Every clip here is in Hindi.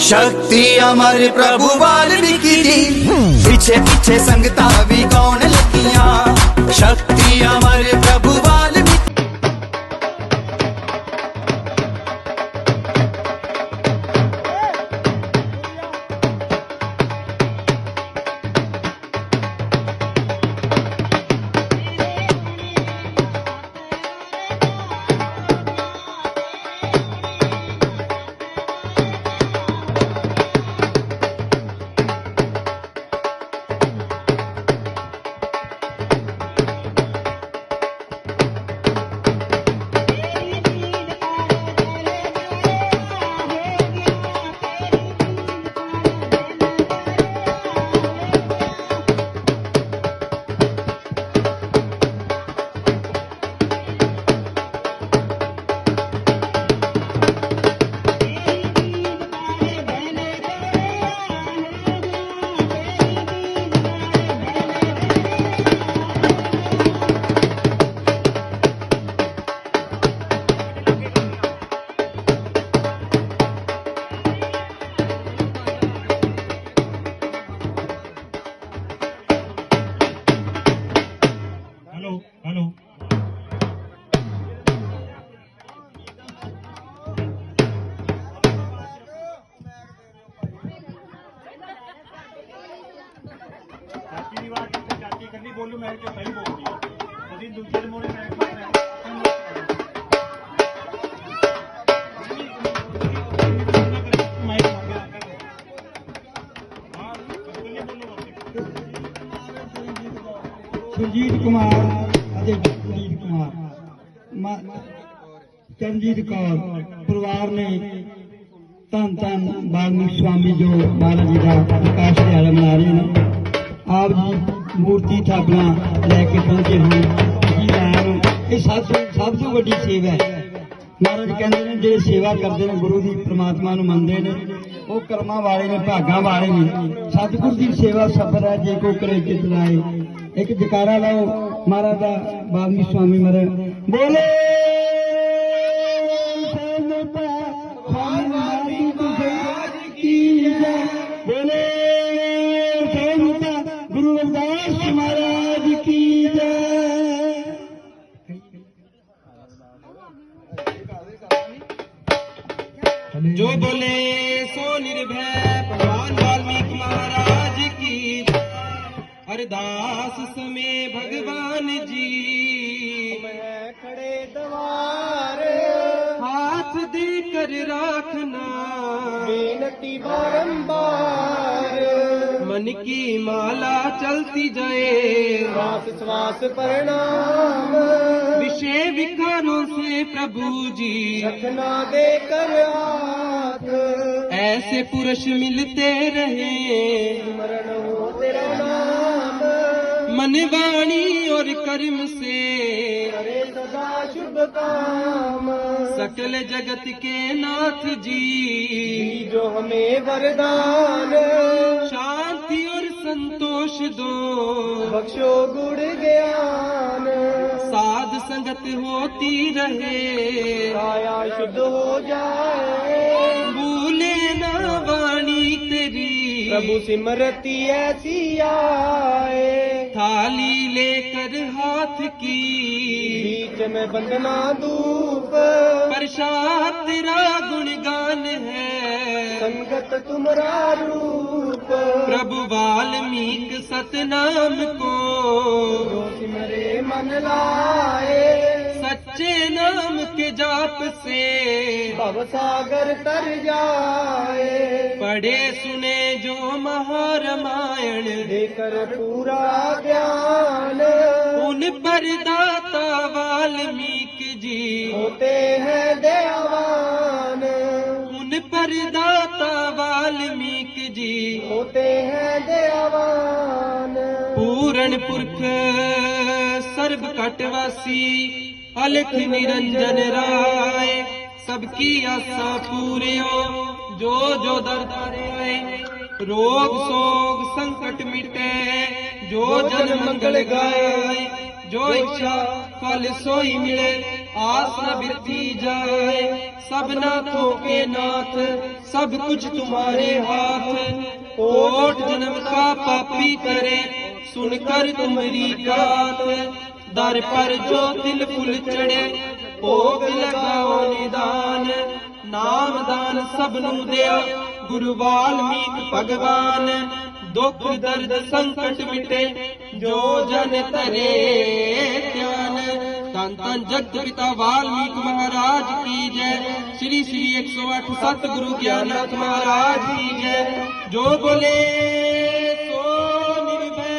शक्ति अमर प्रभु वाल्मीकि जी, पीछे पीछे संगता भी कौन लगियां। शक्ति अमर प्रभु वाल्मीकि। सुरजीत कुमार जगजीत कुमार चरणजीत कौर परिवार ने धन धन वाल्मीकि स्वामी जो महाराज जी का प्रकाश दिहाड़ा मना रहे हैं। आप जी मूर्ति थापना लैके पहुंचे हैं जी। ये सब तो वड्डी सेवा है। महाराज कहते हैं जो सेवा करते हैं गुरु की परमात्मा नूं मनदे ने वो कर्मां वाले ने भागां वाले ने। सतगुरु की सेवा सफर है जे को करे चित लाए। एक जकारा लाओ महाराज वाल्मीकि स्वामी महाराज बोले बोले गुरु रविदास महाराज की जय। जो बोले सो निर्भय भगवान वाल्मीकि महाराज की। अरदास समय भगवान जी मैं खड़े द्वार हाथ देकर राखना बेनती बारंबार। मन की माला चलती जाए श्वास श्वास प्रणाम। विषय विकारों से प्रभु जी रखना देकर हाथ। ऐसे पुरुष मिलते रहे स्मरण हो तेरा नाम। मन वाणी और कर्म से करे सदा शुभ काम। सकल जगत के नाथ जी जो हमें वरदान शांति और संतोष दो बख्शो गुण ज्ञान। साध संगत होती रहे काया शुद्ध हो जाए। भूले ना वाणी तेरी प्रभु सिमरती ऐसी आए। थाली लेकर हाथ की बीच में बंदना धूप। प्रसाद तेरा गुणगान है संगत तुम्हारा रूप। प्रभु वाल्मीकि सतनाम को जो सिमरे मन लाए। सच्चे नाम के जाप से भव सागर तर जाए। पढ़े सुने जो महारामायण देकर पूरा ज्ञान। उन पर दाता वाल्मीकि जी होते हैं दयावान। उन पर दाता वाल्मीकि जी होते हैं दयावान। पूर्ण पुरख सर्व कटवासी अलख निरंजन राय। सबकी आशा पूरे हो जो जो दरदारे आए। रोग शोक संकट मिटे जो जन मंगल गाए। जो इच्छा फल सोई मिले आस न बिरथी जाए, सब नाथों के नाथ, सब कुछ तुम्हारे हाथ। कोट जन्म का पापी करे, सुनकर तुम्हारी गात। दर पर जो तिल फुल चढ़े, भोग लगाओ निदान। नाम दान सबनू दिया, गुरु वाल्मीकि भगवान। दुख दर्द संकट मिटे, जो जन तरे ध्यान। धन धन जगत पिता वाल्मीकि महाराज की जय। श्री श्री 108 सतगुरु ज्ञाननाथ महाराज की जय। जो बोले सो निर्भय,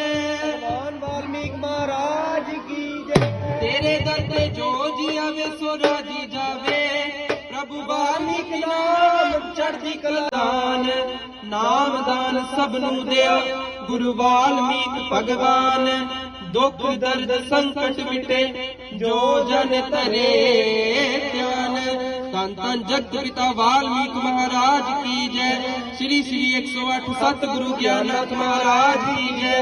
भगवान वाल्मीकि महाराज की जय। तेरे दर पे जो जी आवे सो राजी जावे। प्रभु वाल्मीकि नाम चढ़दी कलान। नाम दान सबनू दिया, गुरु वाल्मीकि भगवान। दुख दर्द संकट मिटे, जो जन तरे ध्यान। धन धन जगत पिता वाल्मीकि महाराज की जय। श्री श्री 108 सतगुरु ज्ञाननाथ महाराज की जय।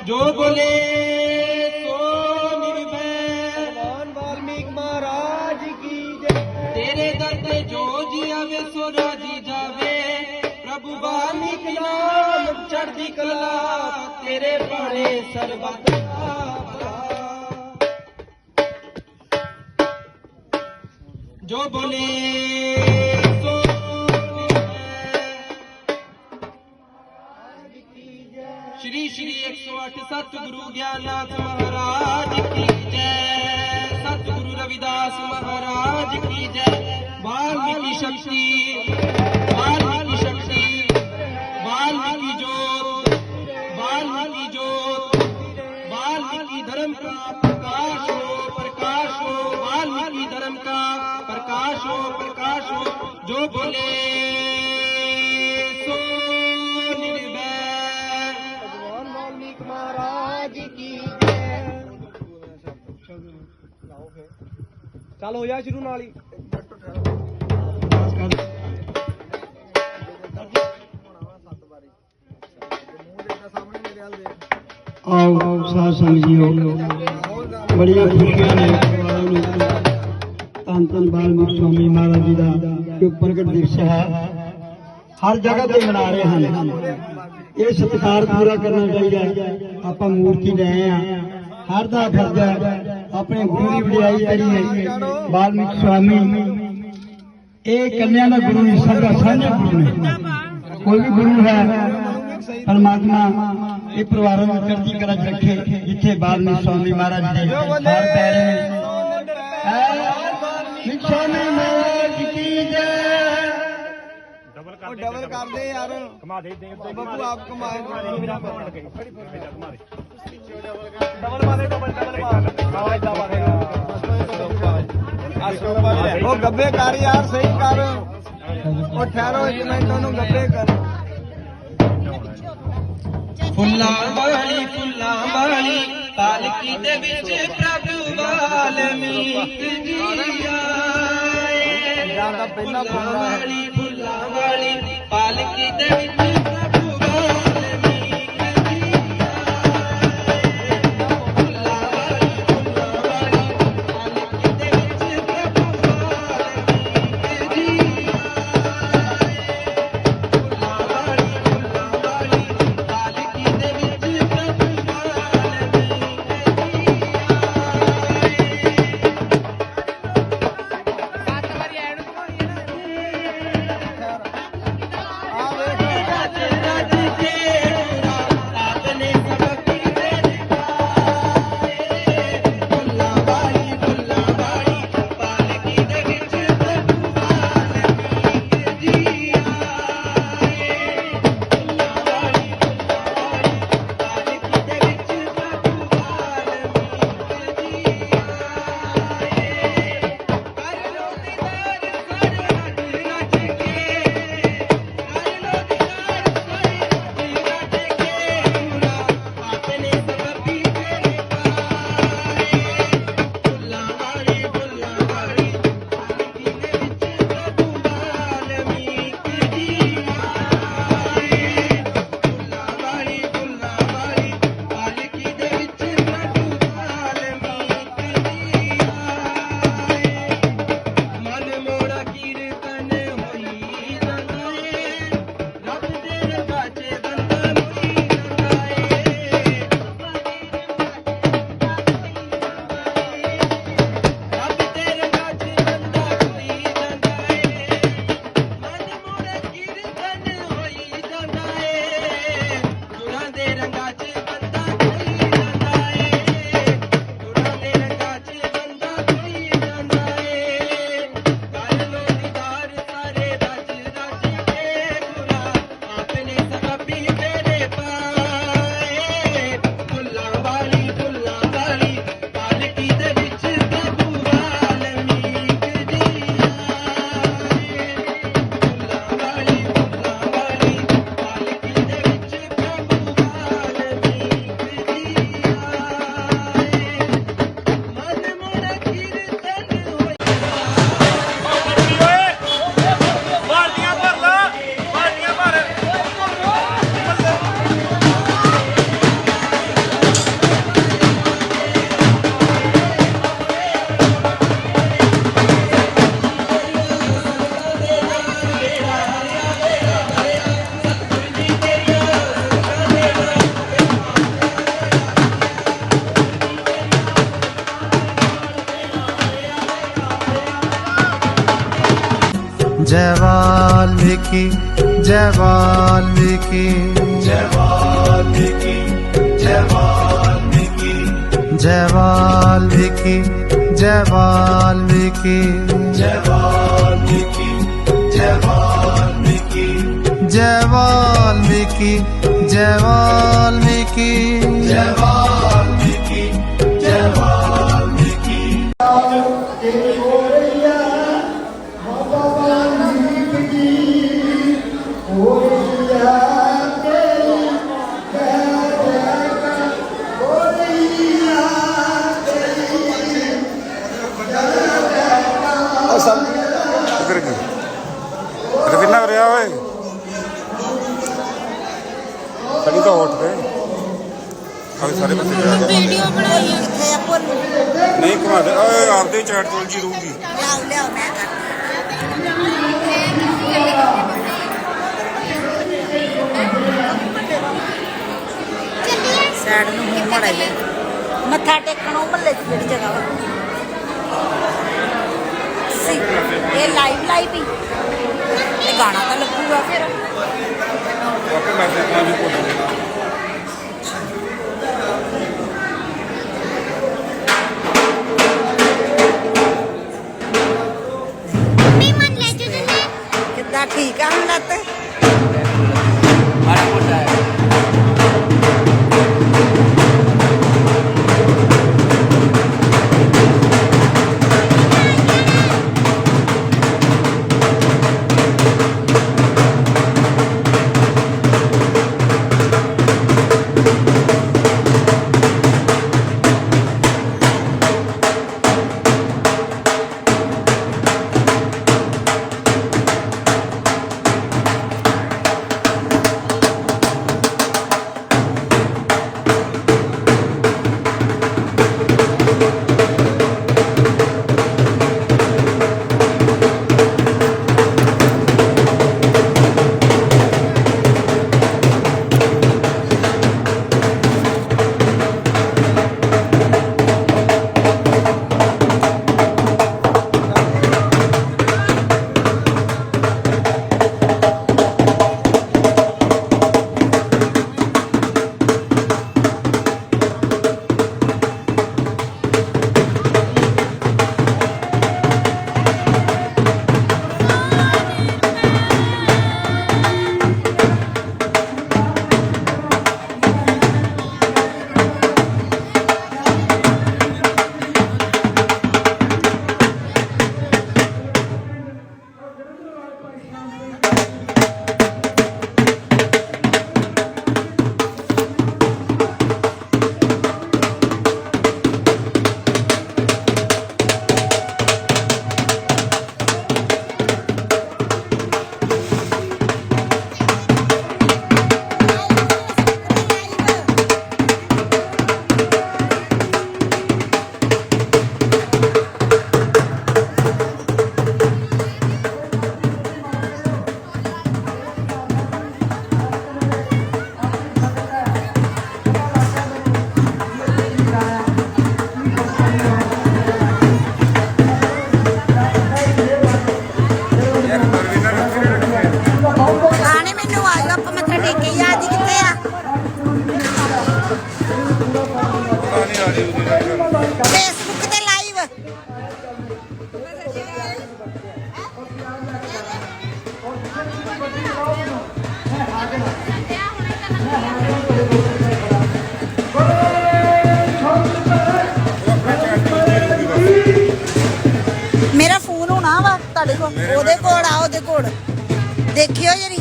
जो बोले सो निर्भय, भगवान वाल्मीकि महाराज की जय। तेरे दर पे जो जी आवे सो राजी जावे। प्रभु वाल्मीकि नाम चढ़दी कला, तेरे बाणे सर्वत जो बोले सो श्री श्री 108 सतगुरु ज्ञाननाथ महाराज की जय। सतगुरु रविदास महाराज की जय। वाल्मीकि शक्ति, वाल्मीकि शक्ति, वाल्मीकि ज्योत, वाल्मीकि ज्योत, वाल्मीकि धर्म का प्रकाश हो, प्रकाश हो। वाल्मीकि धर्म का प्रकाश हो, प्रकाश हो। जो बोले सो निर्भय, भगवान वाल्मीकि महाराज की जय। चल हो जा शुरू नाल ही। आओ साध संग जीओ, बड़िया खुशियां ने धन धन वाल्मीकि स्वामी महाराज जी का जो प्रगट दिवस है हर जगह ते मना रहे हैं। ये सत्कार पूरा करना चाहिए। आप मूर्ति ले आए, हर का फर्ज है अपने गुरु की वडियाई करिए। वाल्मीकि स्वामी ये कन्या का गुरु नहीं, सबका साझा गुरु ने। कोई भी गुरु है परमात्मा ये परिवार में चढ़ती कला च रखे, जिथे वाल्मीकि स्वामी महाराज जी हर पैरे ने। स्वामी महाराज की जय। डबल कर दे यार, बब्बू आप कमाए। वो गब्बे कर यार, सही कर। और ठहरो एक मिनट, दोनों गब्बे कर। फुल्लां वाली पालकी दे विच प्रभु वाल्मीकि जी आए। फुल्लां वाली पालकी दे विच प्रभु वाल्मीकि जी आए। फुल्लां वाली पालकी दे विच प्रभु वाल्मीकि जी जय वाल्मीकि जय वाल्मीकि जय वाल्मीकि जय वाल्मीकि जय वाल्मीकि जय वाल्मीकि जय वाल्मीकि जय वाल्मीकि जय वाल्मीकि जय वाल्मीकि जय वाल्मीकि जय वाल्मीकि। रवीना हो रहा है कड़ी तो उठ गए अभी सारे बच्चे वीडियो बनाई है किथे अपन नहीं घुमा दे आपदे चैट तो जी रहूगी लियाओ लियाओ मैं साइड ਨੂੰ ਹੀ ਮੜਾਈਏ ਮੱਥਾ ਟੇਕਣ ਉਹ ਮੱਲੇ ਦੀ ਜਿਹੜੀ ਜਗ੍ਹਾ ਵਾ ਸੀ ਇਹ ਲਾਈਵ ਹੀ ਇਹ ਗਾਣਾ ਤਾਂ ਲੱਗੂਗਾ ਫਿਰ आपके मैसेज में भी बोल देना ਮੰਮੀ ਮਨ ਲੈ ਚੁੱਲੇ ਕਿੱਦਾਂ ਠੀਕ ਆ ਹੁਣ ਲੱਤ ਮਾੜਾ ਮੋਟਾ ਹੈ फेसबुक ते लाइव मेरा फोन होना वा ਤੁਹਾਡੇ ਕੋਲ ਉਹਦੇ ਕੋਲ ਆ ਉਹਦੇ ਕੋਲ ਦੇਖਿਓ ਜਰੀ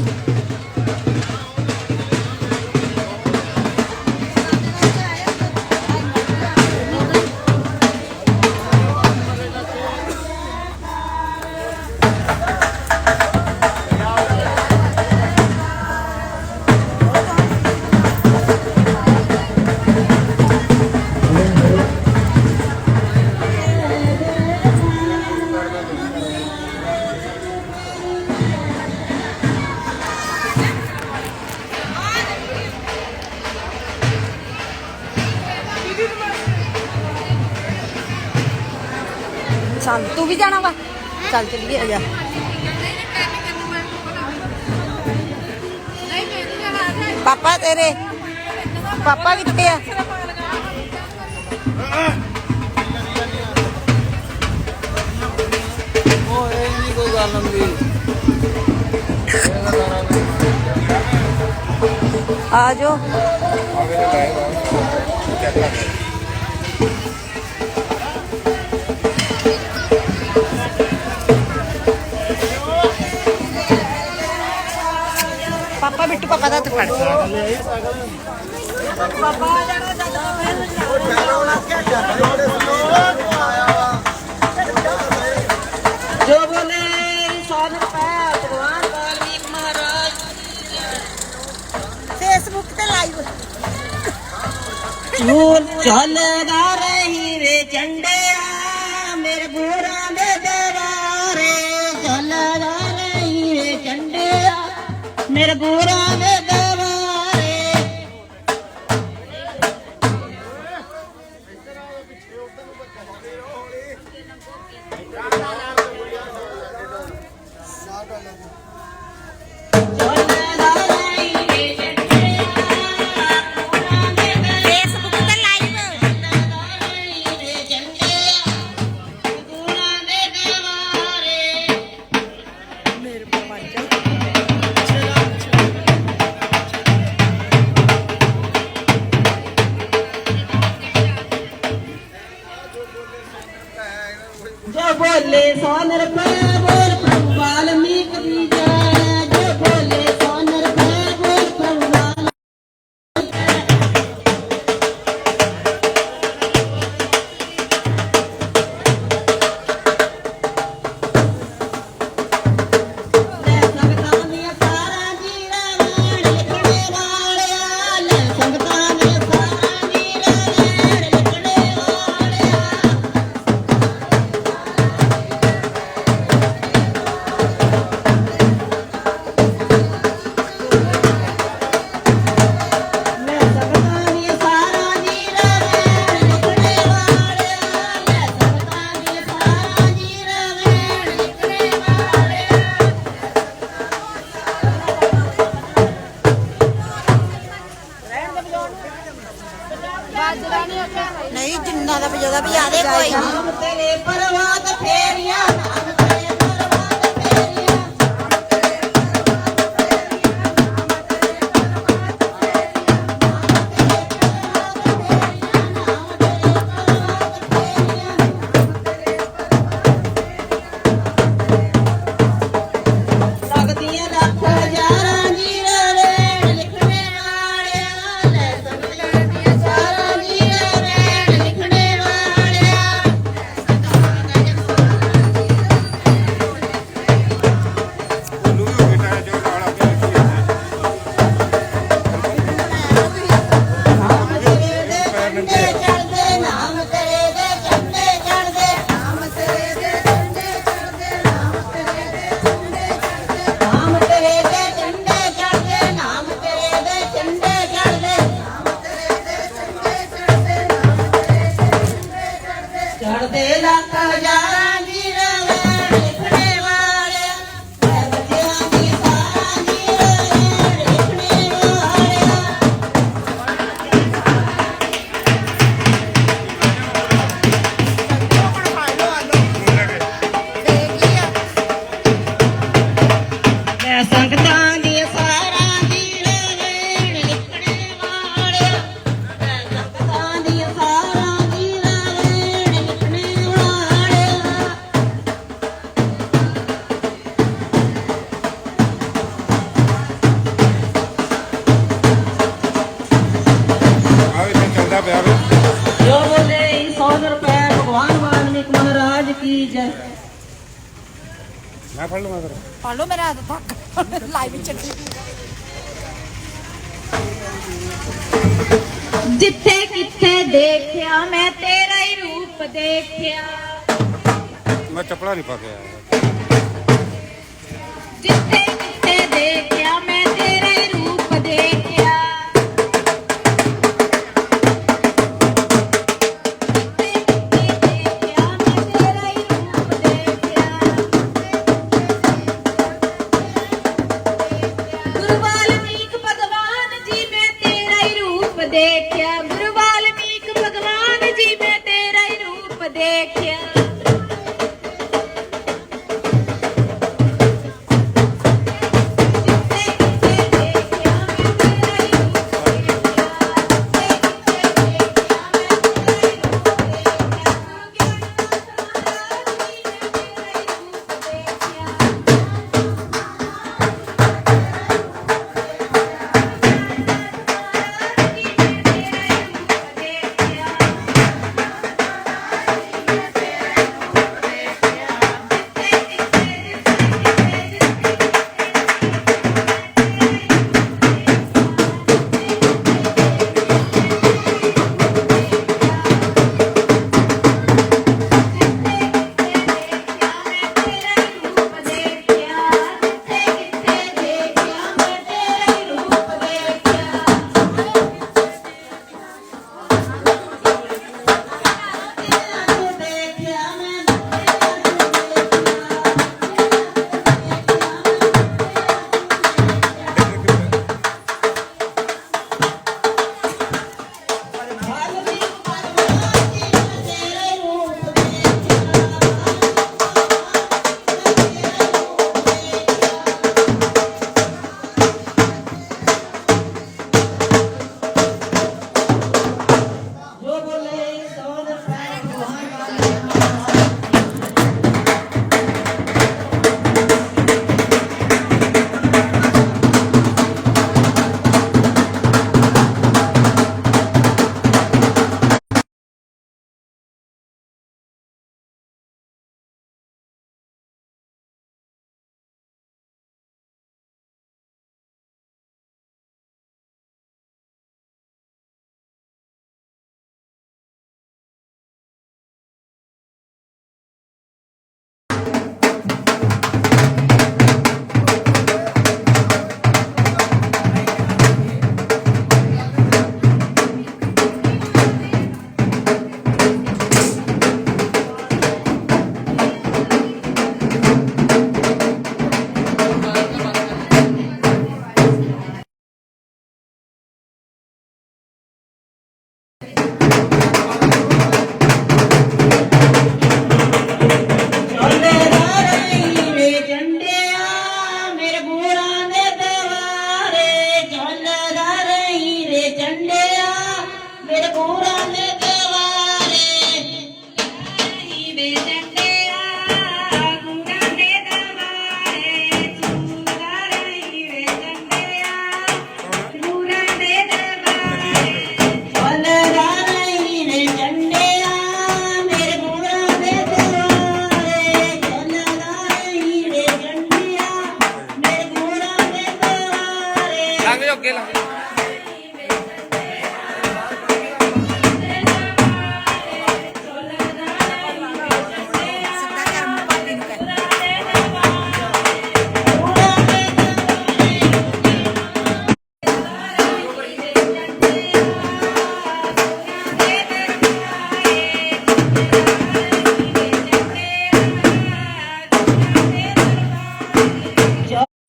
चल तू भी जाना वा चल चलिए आजा ਪਾਪਾ ਤੇਰੇ ਪਾਪਾ ਕਿੱਥੇ ਆ? ਉਹ ਇਹ ਨਹੀਂ ਕੋਈ ਗੱਲ ਹੁੰਦੀ ਆ ਜਾਓ। ਪਾਪਾ ਬਿੱਟੂ ਪਾਪਾ ਦਾ ਹੱਥ ਫੜ। ਪਾਪਾ ਆ ਜਾਣਾ ਜੋ ਬੋਲੇ ਸਾਧ ਪੈ ਭਗਵਾਨ ਵਾਲਮੀਕ ਮਹਾਰਾਜ। ਫੇਸਬੁੱਕ ਤੇ ਲਾਈਵ ਝੂਲ ਚੱਲਦਾ ਰਹੀ ਵੇ ਚੰਡਿਆ ਮੇਰੇ ਗੁਰਾਂ ਦੇ ਦਰਬਾਰੇ। ਚੱਲਦਾ ਰਹੀ ਵੇ ਚੰਡਿਆ ਮੇਰੇ ਗੁਰਾਂ ਦੇ ਦਰਬਾਰੇ। जो बोले सोनर पे बोल प्रभु वाल्मीकि की जय। जो बोले सोनर पे बोल प्रभु वाल्मीकि। नहीं जिन्ना दा बजादा बजा दे कोई नाम तेरे परवात फेरिया। नाम तेरे परवात फेरिया। लगदियां लख हजारां जी रेड़ लिखने वालिया। ले सकदियां सारा जी रेड़ लिखने वालिया। चढ़दे लख हजारां जी रेड़ लिखने वालिया। बच्चियां दी सारा जी रेड़ लिखने वालिया। मैं संगतां दी सारा जी रेड़ लिखने वालिया। मैं संगतां दी सारा जी रेड़ लिखने वालिया। ਚੱਲਦਾ ਪਿਆ ਵੇ जो बोले 100 रुपए भगवान वाल्मीकि महाराज की जय। ਮੈਂ ਫੜ ਲਵਾਂ ਫਿਰ ਫੜ ਲਓ ਮੇਰਾ ਹੱਥ ਤੱਕ ਲਾਈਵ ਚੱਲੀ। ਜਿੱਥੇ ਕਿੱਥੇ ਦੇਖਿਆ ਮੈਂ ਤੇਰਾ ਹੀ ਰੂਪ ਦੇਖਿਆ। ਮੈਂ ਚੱਪੜਾ ਨਹੀਂ ਪਾ ਕੇ ਆਇਆ ਜਿੱਥੇ ਕਿੱਥੇ ਦੇਖਿਆ ਮੈਂ ਤੇਰਾ ਹੀ ਰੂਪ ਦੇਖਿਆ। ਗੁਰੂ ਵਾਲਮੀਕ ਭਗਵਾਨ ਜੀ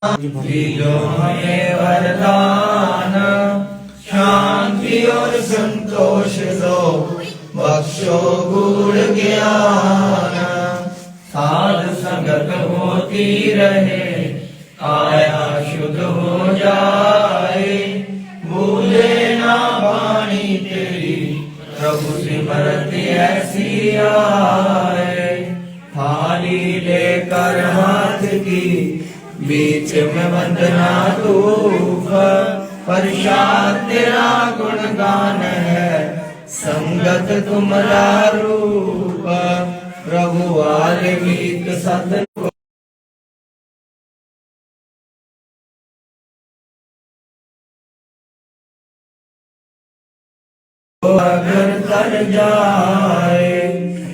जो हमें वरदान शांति और संतोष दो बख्शो गुण ज्ञान साध संगत होती रहे काया शुद्ध हो जाए भूले ना वाणी तेरी प्रभु सिमरत ऐसी आए थाली लेकर हाथ की बीच में वंदना धूप प्रसाद तेरा गुणगान है संगत तुम्हारा रूप प्रभु वाल्मीक सत अगर तर जाए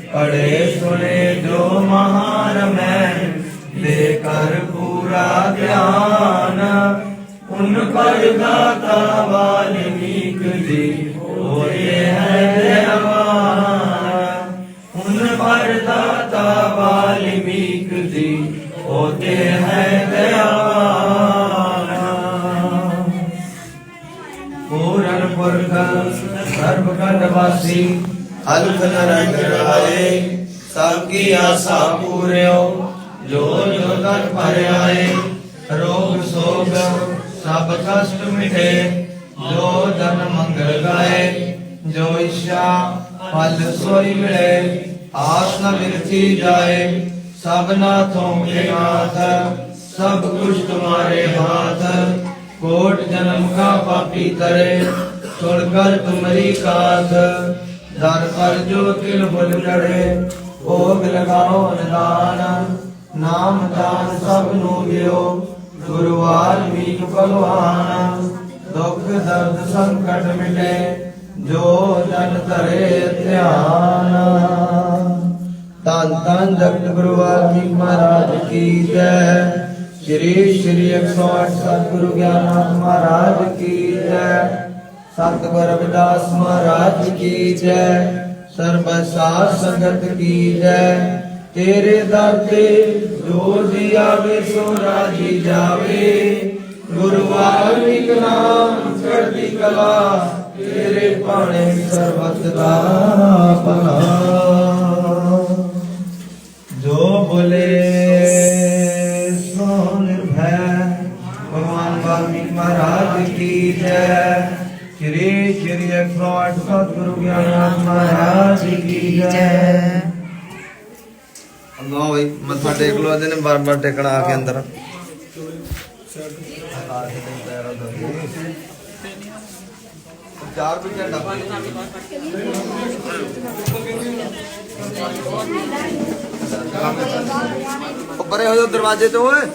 पढ़े सुने जो महान मैं देकर पूरा ज्ञान उन पर दाता वाल्मीक जी होते हैं दयावान उन पर दाता वाल्मीक जी होते हैं दयावान पूरन पुरख सर्वकंडवासी अलख निरंजनाए सबकी आशा पूर्यो जो जो दर पर आए रोग शोक सब कष्ट मिटे जो जन मंगल गाए जो इच्छा फल सोई मिले आस न बिरथी जाए सब नाथों के नाथ सब कुछ तुम्हारे हाथ कोट जन्म का पापी तरे सुनकर तुम्हारी काथ दर पर जो तिल बुल चढ़े भोग लगाओ निदान नाम दान सब नु दियो गुरु वाल्मीकि भगवान दुख दर्द संकट मिटे जो जन तरे ध्यान तन तन जगत गुरु वाल्मीकि महाराज की जय श्री श्री 108 सतगुरु ज्ञाननाथ महाराज की जय सतगुरु रविदास महाराज की जय सर्व साध संगत की जय तेरे दर ते जो जी आवे सो राजी जावे गुरु वाल्मीकि नाम चढ़ती कला तेरे पाने सर्वत दा भला जो बोले सो निर्भय भगवान वाल्मीकि महाराज की जय श्री श्री 108 सतगुरु ज्ञाननाथ महाराज की जय लो भाई मत्था टेक लो ने बार बार टेकना आके अंदर चार भी झंडा परे हो दरवाजे तो ओए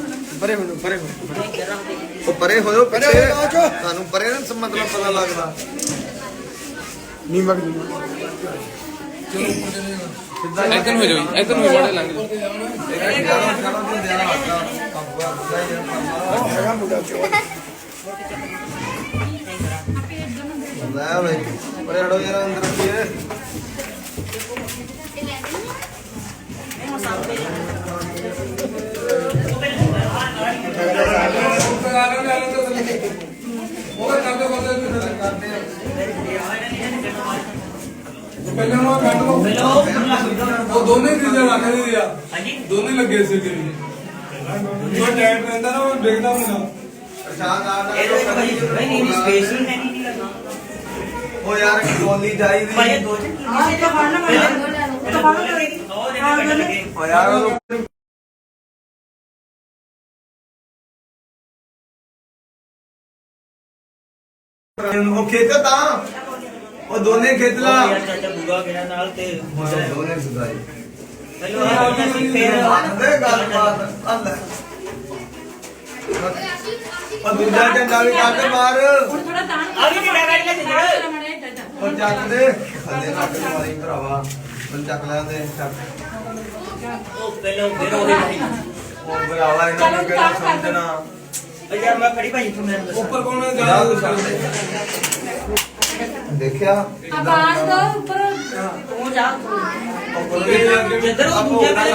परे हो परे हो पिछे ਤੁਹਾਨੂੰ ਪਰੇ ਨਾ ਮਤਲਬ ਪਤਾ ਲੱਗਦਾ ਨੀ ਮਗ ਐਕਨ ਹੋ ਜਾਓ ਐਕਨ ਹੋ ਬੜੇ ਲੰਘ ਲੈ ਬਈ ਪਰੇ ਹਟੋ ਯਾਰ ਅੰਦਰ ਰੱਖੀਏ ਪਹਿਲਾਂ ਉਹ ਕੱਟ ਲਓ ਉਹ ਦੋਨੇ ਚੀਜ਼ਾਂ ਰੱਖ ਲਈ ਆ ਦੋਨੇ ਲੱਗੇ ਸੀ ਕਿ ਜੋ ਟਾਈਟ ਰਹਿੰਦਾ ਨਾ ਉਹ ਡਿੱਗਦਾ ਹੁੰਦਾ ਪ੍ਰਸ਼ਾਦ ਆ ਨਹੀਂ ਸਪੇਸ਼ਲ ਹੈ ਨਹੀਂ ਉਹ ਯਾਰ ਗੋਲੀ ਚਾਹੀਦੀ ਭਾਈ ਦੋ ਆ ਇਹ ਤਾਂ ਫੜਨਾ ਉਹ ਯਾਰ ਉਹ ਖੇਤ ਤਾਂ ਉਹ ਦੋਨੇ ਖੇਤ ਲਾ ਯਾਰ ਚਾਚਾ ਬੂਗਾ ਗਿਆ ਨਾਲ ਤੇ ਦੋਨੇ ਸੁਧਾਈ ਚਲੋ ਆ ਅਸੀਂ ਫੇਰ ਦੇ ਗੱਲਬਾਤ ਅੱਲਾ ਉਹ ਦੂਜਾ ਡੰਡਾ ਵੀ ਕੱਢ ਮਾਰ ਆ ਵੀ ਡੰਡਾ ਕੱਢ ਲੈ ਜਿੱਦ ਉਹ ਚੱਕ ਦੇ ਥੱਲੇ ਰੱਖ ਦੇ ਮਾਰੀ ਭਰਾਵਾ ਉਹ ਚੱਕ ਲੈਂਦੇ ਉਹ ਪਹਿਲਾਂ ਫੇਰ ਉਹਦੇ ਭਾਈ ਉਹ ਭਰਾਵਾ ਇਹਨਾਂ ਨੂੰ ਕਿਹੜਾ ਸਮਝਣਾ ਯਾਰ ਮੈਂ ਖੜੀ ਭਾਈ ਤੁਹਾਨੂੰ ਦੱਸਾਂ ਉੱਪਰ ਕੌਣ ਹੈ ਜਾ ਦੇਖਿਆ ਆਵਾਜ਼ ਦੋ ਉੱਪਰ ਤੂੰ ਜਾ ਜਿੱਧਰ ਉਹ ਦੂਜੇ ਖਾਲੀ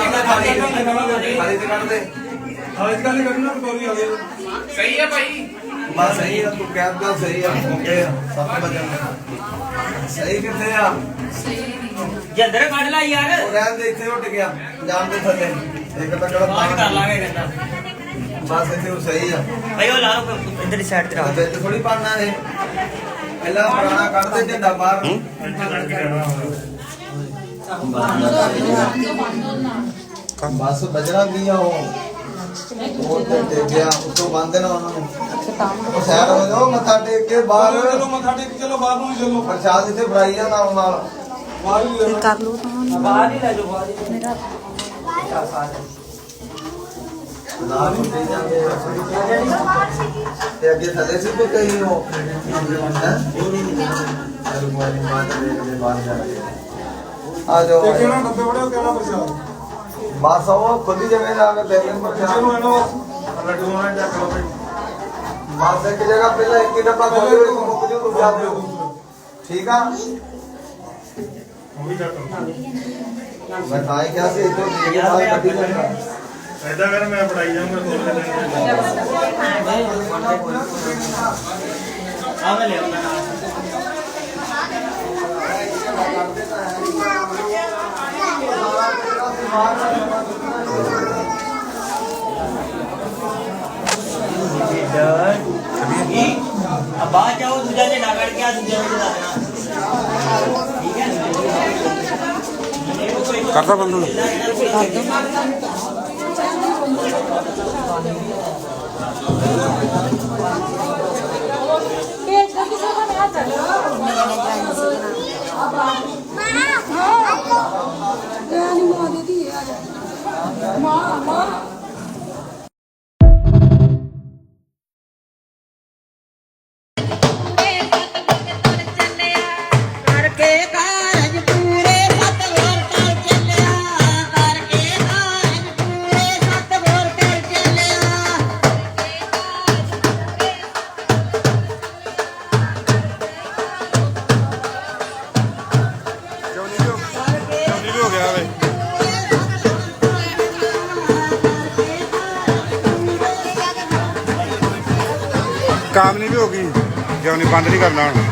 ਤੇ ਕੱਢ ਦੇ आज कल करना पटोरी आ गई ਸਹੀ ਹੈ ਭਾਈ बस सही है तू कैब का सही है ओके 7 बजे सही किथे आ ਜੰਦਰ ਕੱਢ ਲਾ ਯਾਰ ਉਹ ਰਹਿਣ ਦੇ ਇੱਥੇ ਉੱਟ ਗਿਆ ਜਾਣ ਦੇ ਥੱਲੇ ਇੱਕ ਤਾਂ ਕਿਹੜਾ ਬਾਅਦ ਕਰ ਲਾਂਗੇ ਕਹਿੰਦਾ ਬਸ ਇੱਥੇ ਉਹ ਸਹੀ ਆ ਭਾਈ ਉਹ ਲਾ ਲਓ ਇੱਧਰ ਦੀ ਸਾਈਡ ਤੇ ਰੱਖ ਵਿੱਚ ਥੋੜੀ ਪਾਣਾ ਇਹ ਪਹਿਲਾਂ ਪੁਰਾਣਾ ਕੱਢ ਦੇ ਝੰਡਾ ਬਾਹਰ ਬਸ ਬਜਣਾ ਕੀ ਆ ਉਹ ਤੇ ਦੇ ਗਿਆ ਉਤੋਂ ਬੰਦ ਨਾ ਉਹਨਾਂ ਨੂੰ ਉਹ ਸਾਈਡ ਹੋ ਜਾਓ ਮੱਥਾ ਟੇਕ ਕੇ ਬਾਹਰ चलो मथा टेक चलो बाहर ਨੂੰ चलो ਪ੍ਰਸ਼ਾਦ ਇੱਥੇ ਫਰਾਈ ਜਾਂਦਾ ਉਹ ਨਾਲ बाहर ही ले लो। ਕਰ ਲਓ ਤਾਂ ਬਾਹਰ ਹੀ ਲੈ ਜਾਓ ਬਾਹਰ ਹੀ ਮੇਰਾ ਨਾਲ ਨੂੰ ਦੇ ਜਾਂਦੇ ਆ। ਤੇ ਅੱਗੇ ਥੱਲੇ ਸੀ ਕੋਈ ਕਹੀ ਉਹ ਹੈ ਚਲ ਮੋਨੀ ਮਾਨ ਦੇ ਬਾਹਰ ਜਾ ਕੇ ਆ ਜਾਓ ये कहना डब्बे बड़े हो कहना प्रसाद ਬਸ ਉਹ ਖੁਦ ਹੀ ਜਿਵੇਂ ਜਾ ਕੇ ਦੇਖ ਲੈਣ चलो है ना ਲੱਡੂ ਹੋਣਾ ਚੱਕ ਲਓ ਬਈ ਬਸ ਇੱਕ ਜਗ੍ਹਾ ਪਹਿਲਾਂ ਇੱਕ ਹੀ ਡੱਬਾ ਖੋਲ੍ਹੋ ਇੱਕ ਮੁੱਕ ਜੂ ਦੂਜਾ ਦਿਓ ਠੀਕ ਆ ਮੈਂ ਤਾਂ ਹੀ ਕਿਹਾ ਸੀ ਇੱਥੋਂ ਦੇ ਕੇ ਬਾਹਰ ਕੱਢੀ ਜਾਂਦਾ ऐसा कर मैं पढ़ाई जाऊंगा ਆ ਮੈਂ ਲੈ ਆਉਂਦਾ ਨਾਲ अब बाहर जाओ दूसरा से डागड़ के आ दूसरा से डालना ठीक है करता बंद ਕਰਕੇ ਕਾਰਜ ਪੂਰੇ ਸਤਿਗੁਰ ਕਰ ਚੱਲਿਆ ਕਰਕੇ ਕਾਰਜ ਪੂਰੇ ਸਤਿਗੁਰ ਕਰ ਚੱਲਿਆ भी हो गया वे काम नहीं भी होगी जो नहीं बंद नहीं करना हूँ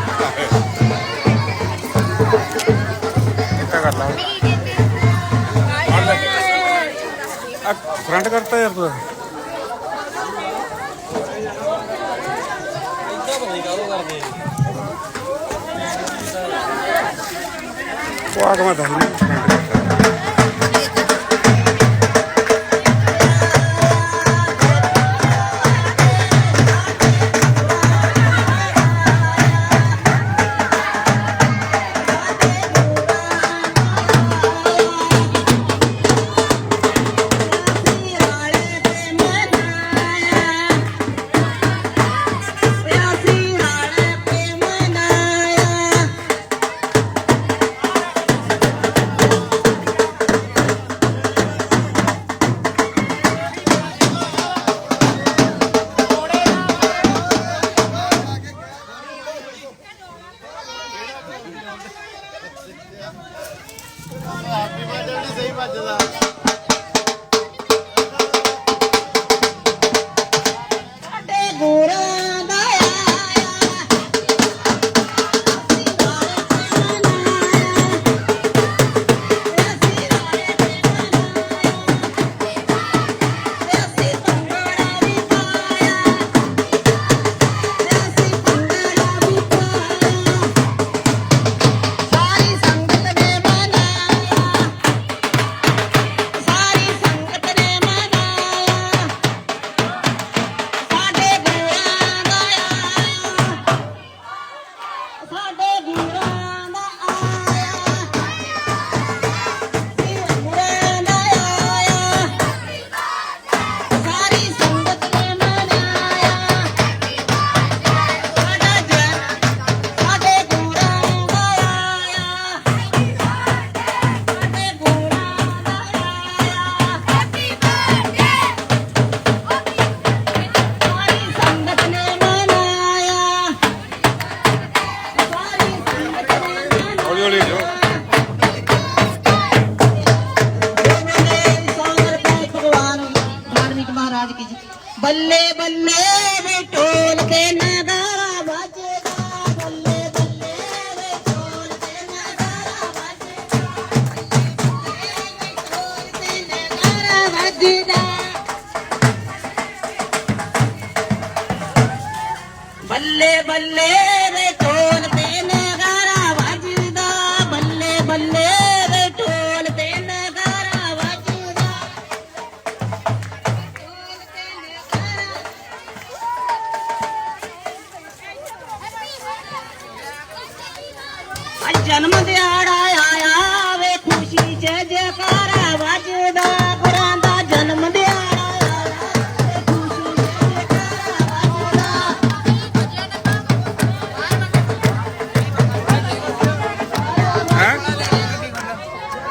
करना फ्रंट करता यार तू वो आगे मत फ्रंट करता ਬੱਲੇ ਬੱਲੇ ਵੇ ਢੋਲ ਤੇ ਨਗਾਰਾ ਵੱਜਦਾ ਬੱਲੇ ਬੱਲੇ ਵੇ ਢੋਲ ਤੇ ਨਗਾਰਾ ਵੱਜਦਾ ਢੋਲ ਤੇ ਨਗਾਰਾ ਵੱਜਦਾ ਬੱਲੇ ਬੱਲੇ ਵੇ ਢੋਲ ਤੇ ਨਗਾਰਾ ਵੱਜਦਾ ਬੱਲੇ ਬੱਲੇ ਵੇ ਢੋਲ ਤੇ ਨਗਾਰਾ ਵੱਜਦਾ ਅੱਜ ਜਨਮ ਦਿਹਾੜਾ ਆਇਆ ਵੇ ਖੁਸ਼ੀ ਚ ਜੈਕਾਰਾ ਵੱਜਦਾ ਗੁਰਾਂ ਦਾ ਜਨਮ ਦਿਹਾੜਾ ਆਇਆ ਵੇ ਖੁਸ਼ੀ ਚ ਜੈਕਾਰਾ ਹੈ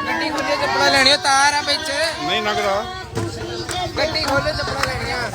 ਗੱਡੀ ਖੋਲੇ ਚੱਪਲਾਂ ਲੈਣੀਆਂ ਤਾਰ ਆ ਵਿੱਚ ਨਹੀਂ ਲੱਗਦਾ ਗੱਡੀ ਖੋਲੇ ਚੱਪਲਾਂ ਲੈਣੀਆਂ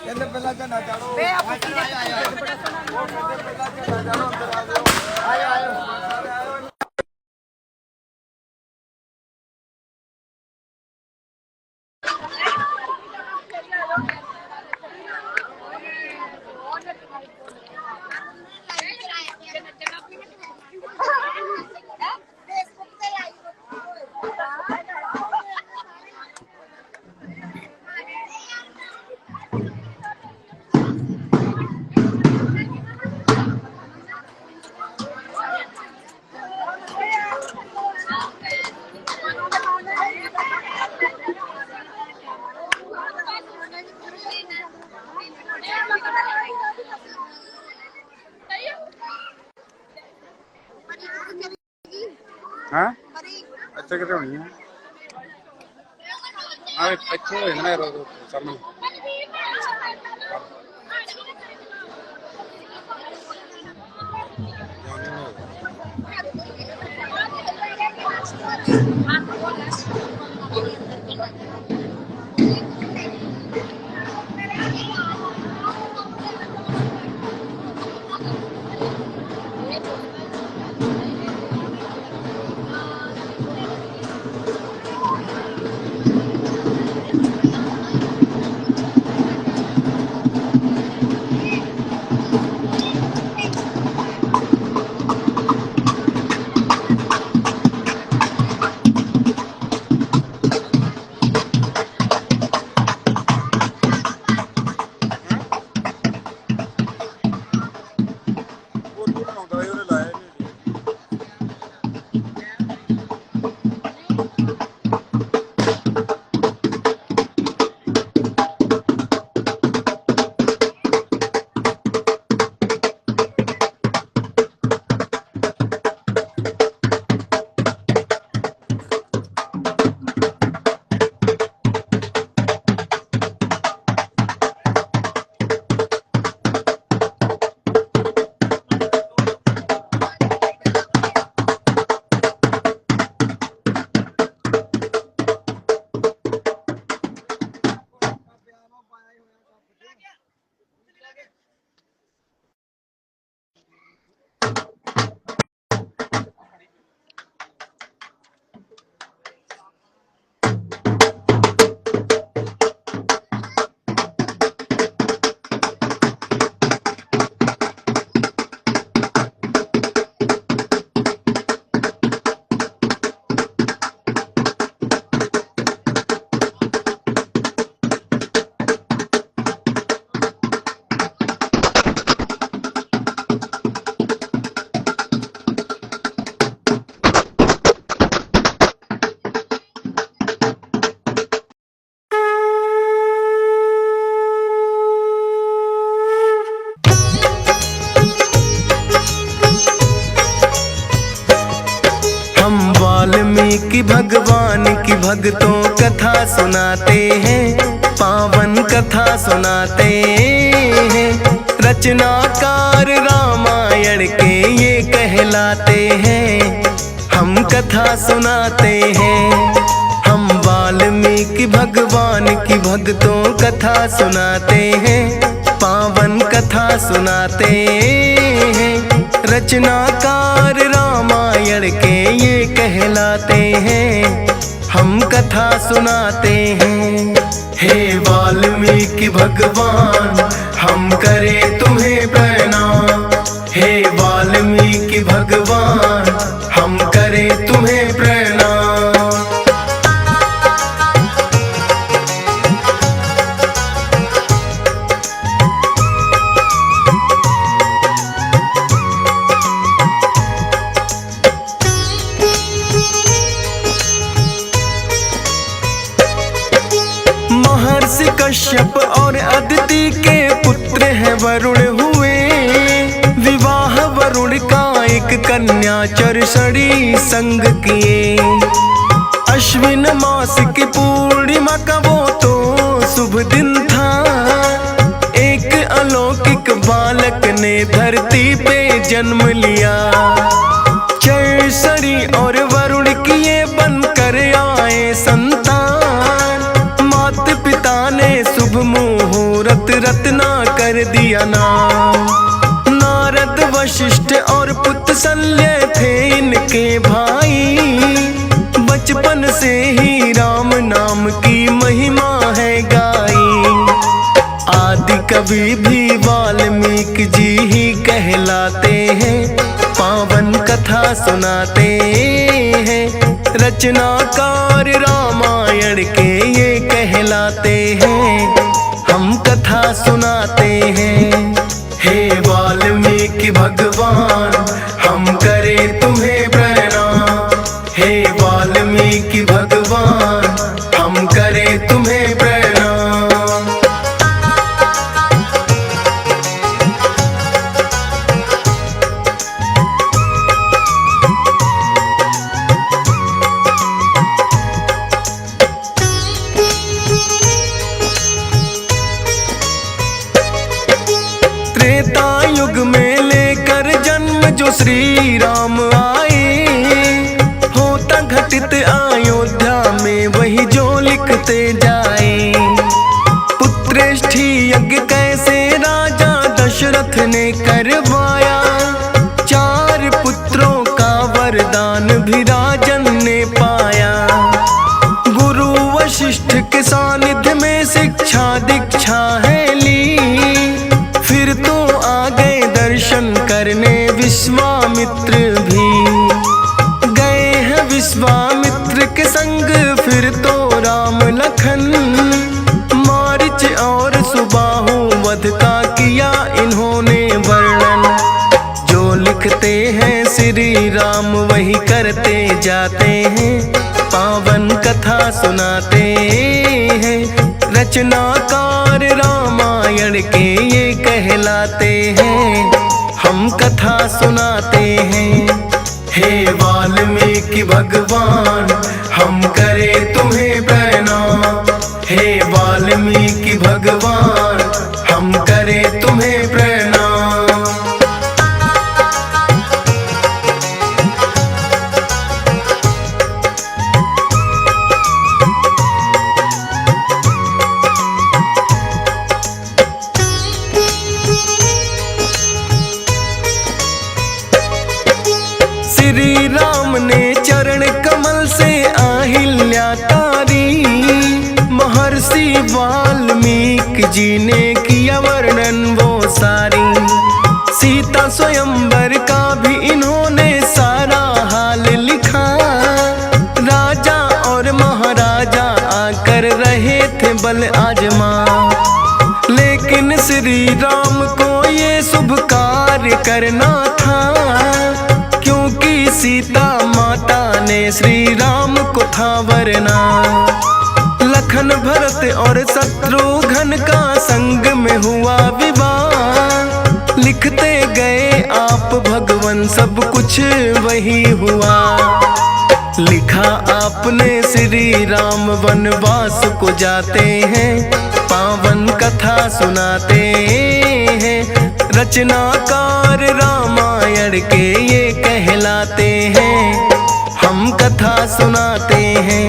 ਕਹਿੰਦੇ ਪਹਿਲਾਂ ਝੰਡਾ ਚਾੜੋ ਵੇ ਆਪਾਂ ਕੀ ਆਇਆ ਪਹਿਲਾਂ ਝੰਡਾ ਚਾੜੋ ਅੰਦਰ ਆ ਜਾਓ ਆਇਓ ਆਇਓ ਹੈ ਅੱਛਾ ਕਿਤੇ ਹੋਣੀ ਹੈ ਆ ਪਿੱਛੇ ਹੋ ਜਾਣਾ ਯਾਰ ਸਾਹਮਣੇ वाल्मीकि भगवान की भक्तों कथा सुनाते हैं, पावन कथा सुनाते हैं। रचनाकार रामायण के ये कहलाते हैं, हम कथा सुनाते हैं। हम वाल्मीकि भगवान की भक्तों कथा सुनाते हैं, पावन कथा सुनाते हैं। रचनाकार रामायण के ये कहलाते हैं, हम कथा सुनाते हैं। हे वाल्मीकि भगवान हम करें तुम्हें प्रणाम, हे वाल्मीकि भगवान हम करें तुम्हें प्रणाम। महर्षि कश्यप और अदिति के पुत्र हैं वरुण हुए, विवाह वरुण का एक कन्या चरसड़ी संग किए। अश्विन मास की पूर्णिमा का वो तो शुभ दिन था, एक अलौकिक बालक ने धरती पे जन्म लिया। चरसड़ी और वरुण किए बनकर आए संतान, माता पिता ने शुभ मुहूर्त रत्ना कर दिया नाम। नारद वशिष्ठ और पुत्रशल्य थे इनके भाई, बचपन से ही राम नाम की महिमा है गाई। आदि कवि भी वाल्मीकि जी ही कहलाते हैं, पावन कथा सुनाते हैं। रचनाकार रामायण के ये कहलाते हैं, हम कथा सुनाते हैं। हे वाल्मीकि भगवान हम करें तुम्हें प्रणाम, हे वाल्मीकि भगवान हम करें तुम्हें प्रणाम। त्रेता युग में लेकर जन्म जो श्री राम आए, होता घटित अयोध्या में वही जो लिखते जाए। पुत्रेष्ठी यज्ञ कैसे राजा दशरथ ने करवाया, 4 पुत्रों का वरदान भी राजन ने पाया। गुरु वशिष्ठ के सानिध्य में शिक्षा दीक्षा है ली, फिर तो आ गए दर्शन करने विश्वामित्र भी। गए हैं विश्वामित्र के संग फिर तो राम लखन, मारिच और सुबाहु वध का किया इन्होंने वर्णन। जो लिखते हैं श्री राम वही करते जाते हैं, पावन कथा सुनाते हैं। रचनाकार रामायण के ये कहलाते हैं, हम कथा सुनाते हैं। हे वाल्मीकि भगवान हम करें तुम्हें प्रणाम, हे वाल्मीकि भगवान हम करें तुम्हें प्रणाम। श्री राम ने चरण कमल से आहिल्या तारी, महर्षि वाल्मीकि जी ने किया वर्णन वो सारी। सीता स्वयंवर का भी इन्होंने सारा हाल लिखा, राजा और महाराजा आकर रहे थे बल आजमा। लेकिन श्री राम को ये शुभ कार्य करना था, क्योंकि सीता माता ने श्री राम को था वरना। लखन भरत और शत्रुघ्न का संग में हुआ विवाह, लिखते गए आप भगवान सब कुछ वही हुआ। लिखा आपने श्री राम वनवास को जाते हैं, पावन कथा सुनाते हैं। रचनाकार रामायण के ये कहलाते हैं, हम कथा सुनाते हैं।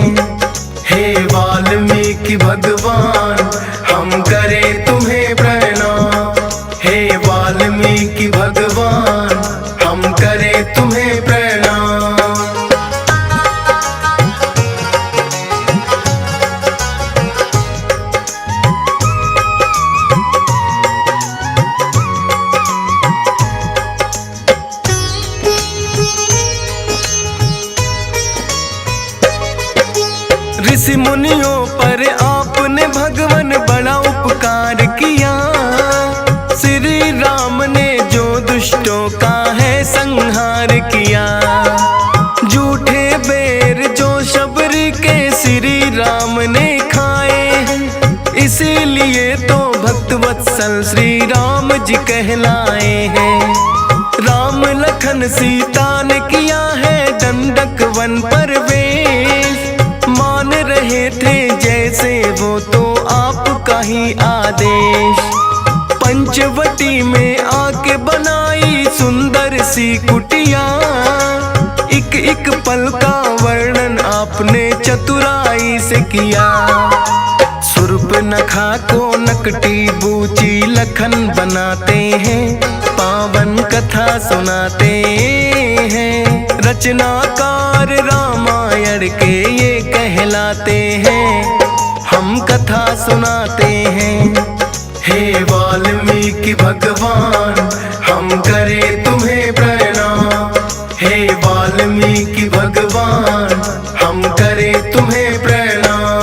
हे वाल्मीकि भगवान हम करें तुम्हें प्रणाम, हे वाल्मीकि भगवान हम करें तुम्हें प्रणाम। ऋषि मुनियों पर आपने भगवान बड़ा उपकार किया, श्री राम ने जो दुष्टों का है संहार किया। झूठे बेर जो शबरी के श्री राम ने खाए, इसीलिए तो भक्त वत्सल श्री राम जी कहलाए हैं। राम लखन सीता ने किया है दंडक वन प्रवेश, मान रहे थे जैसे वो तो आपका ही आदेश। पंचवटी में आके बनाई सुंदर सी कुटिया, एक एक पल का वर्णन आपने चतुराई से किया। सूर्पनखा को नकटी बूची लखन बनाते हैं, पावन कथा सुनाते हैं। रचनाकार रामायण के ये कहलाते हैं, हम कथा सुनाते हैं। हे वाल्मीकि भगवान हम करें तुम्हें प्रणाम, हे वाल्मीकि भगवान हम करें तुम्हें प्रणाम।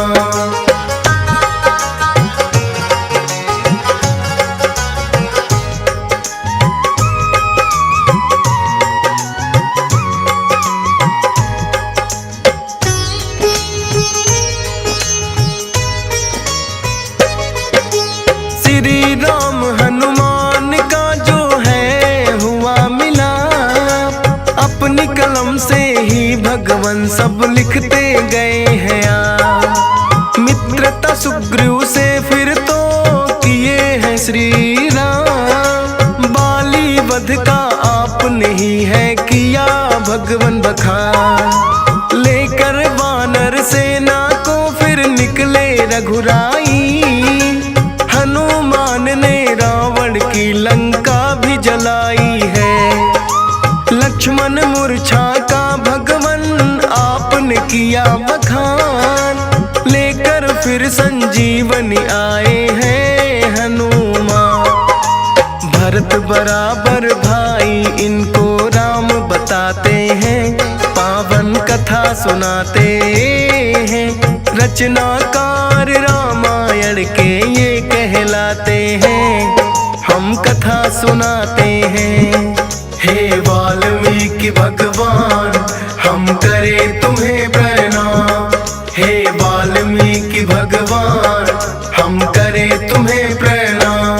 श्री राम हनुमान का जो है हुआ मिलाप, अपनी कलम से ही भगवान सब लिखते गए हैं आप। मित्रता सुग्रीव से फिर तो किए हैं श्री राम, बाली वध का आपने ही है किया भगवान बखान। लेकर वानर सेना को फिर निकले रघुराई, हनुमान ने रावण की लंका भी जलाई है। लक्ष्मण मूर्छा का भगवान आपने किया बखान, लेकर फिर संजीवनी आए हैं हनुमान। भरत बराबर भाई इनको राम बताते हैं, पावन कथा सुनाते हैं। रचनाकार रामायण के ये कहलाते हैं, हम कथा सुनाते हैं। हे वाल्मीकि भगवान हम करें तुम्हें प्रणाम, हे वाल्मीकि भगवान हम करें तुम्हें प्रणाम।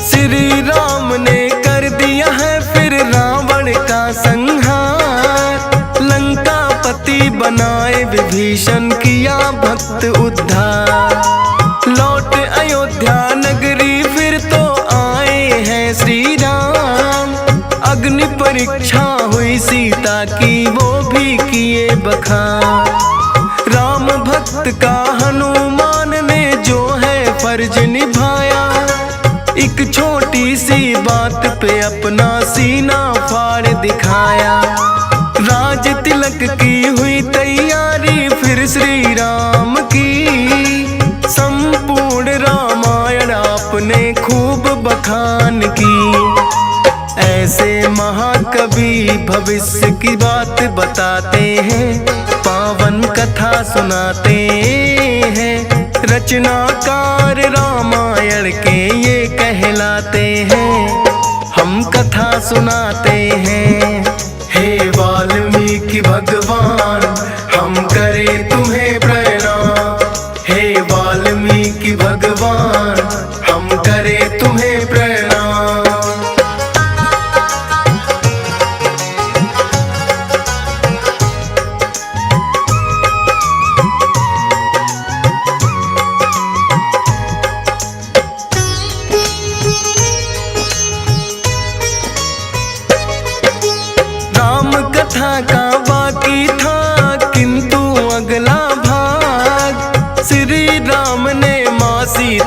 श्री राम ने कर दिया है फिर रावण का संहार, लंकापति बनाए विभीषण किया भक्त उद्धार। लौट अयोध्या नगरी फिर तो आए हैं श्री राम, अग्नि परीक्षा हुई सीता की वो भी किए बखान। राम भक्त का हनुमान ने जो है फर्ज निभाया, एक छोटी सी बात पे अपना सीना फाड़ दिखाया। राज तिलक की हुई तैयारी फिर श्री राम की, संपूर्ण रामायण आपने खूब बखान की। ऐसे महाकवि भविष्य की बात बताते हैं, पावन कथा सुनाते हैं। रचनाकार रामायण के ये कहलाते हैं, हम कथा सुनाते हैं।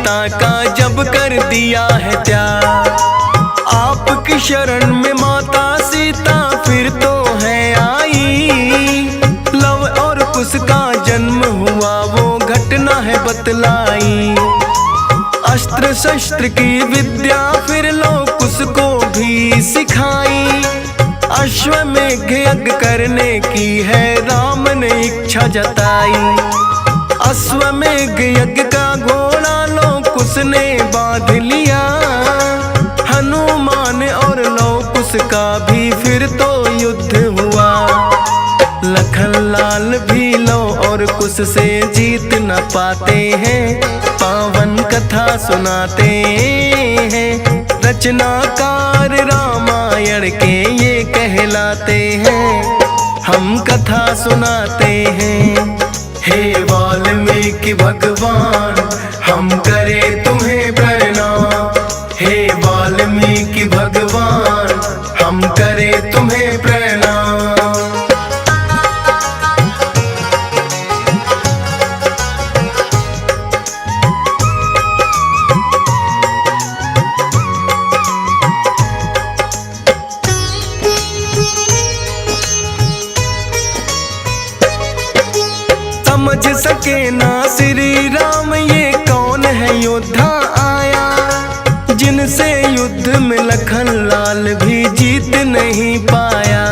सीता का जब कर दिया है त्याग। आपकी शरण में माता सीता फिर तो है आई, लव और कुश का जन्म हुआ वो घटना है बतलाई। अस्त्र शस्त्र की विद्या फिर लोकुश को भी सिखाई। अश्वमेघ यज्ञ करने की है राम ने इच्छा जताई। अश्वमेघ यज्ञ का घोड़ा लोकुश ने बांध लिया। हनुमान और लोकुश का भी फिर तो युद्ध हुआ। लखन लाल भी लो और कुश से जीत न पाते हैं, पावन कथा सुनाते हैं। रचनाकार रामायण के ये कहलाते हैं, हम कथा सुनाते हैं। हे वाल्मीकि भगवान हम करें तुम्हें प्रणाम। हे वाल्मीकि भगवान हम करें तुम्हें प्रणाम। समझ सके ना श्री राम ये कौन है योद्धा आया, जिनसे युद्ध में लखन लाल भी जीत नहीं पाया।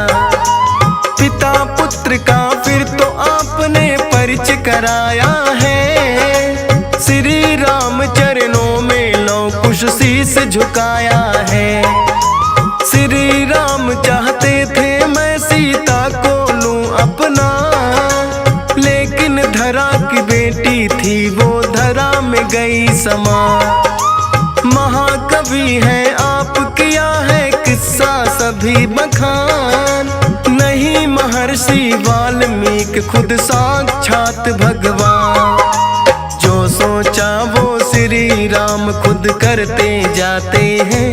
पिता पुत्र का फिर तो आपने परिचय कराया है। श्री राम चरणों में लौकुश शीस झुकाया है। श्री राम चाहते थे मैं सीता को लूं अपना, लेकिन धरा की बेटी थी वो धरा में गई समा। महाकवि है आप किया है किस्सा सभी बखान, नहीं महर्षि वाल्मीकि खुद साक्षात भगवान। जो सोचा वो श्री राम खुद करते जाते हैं,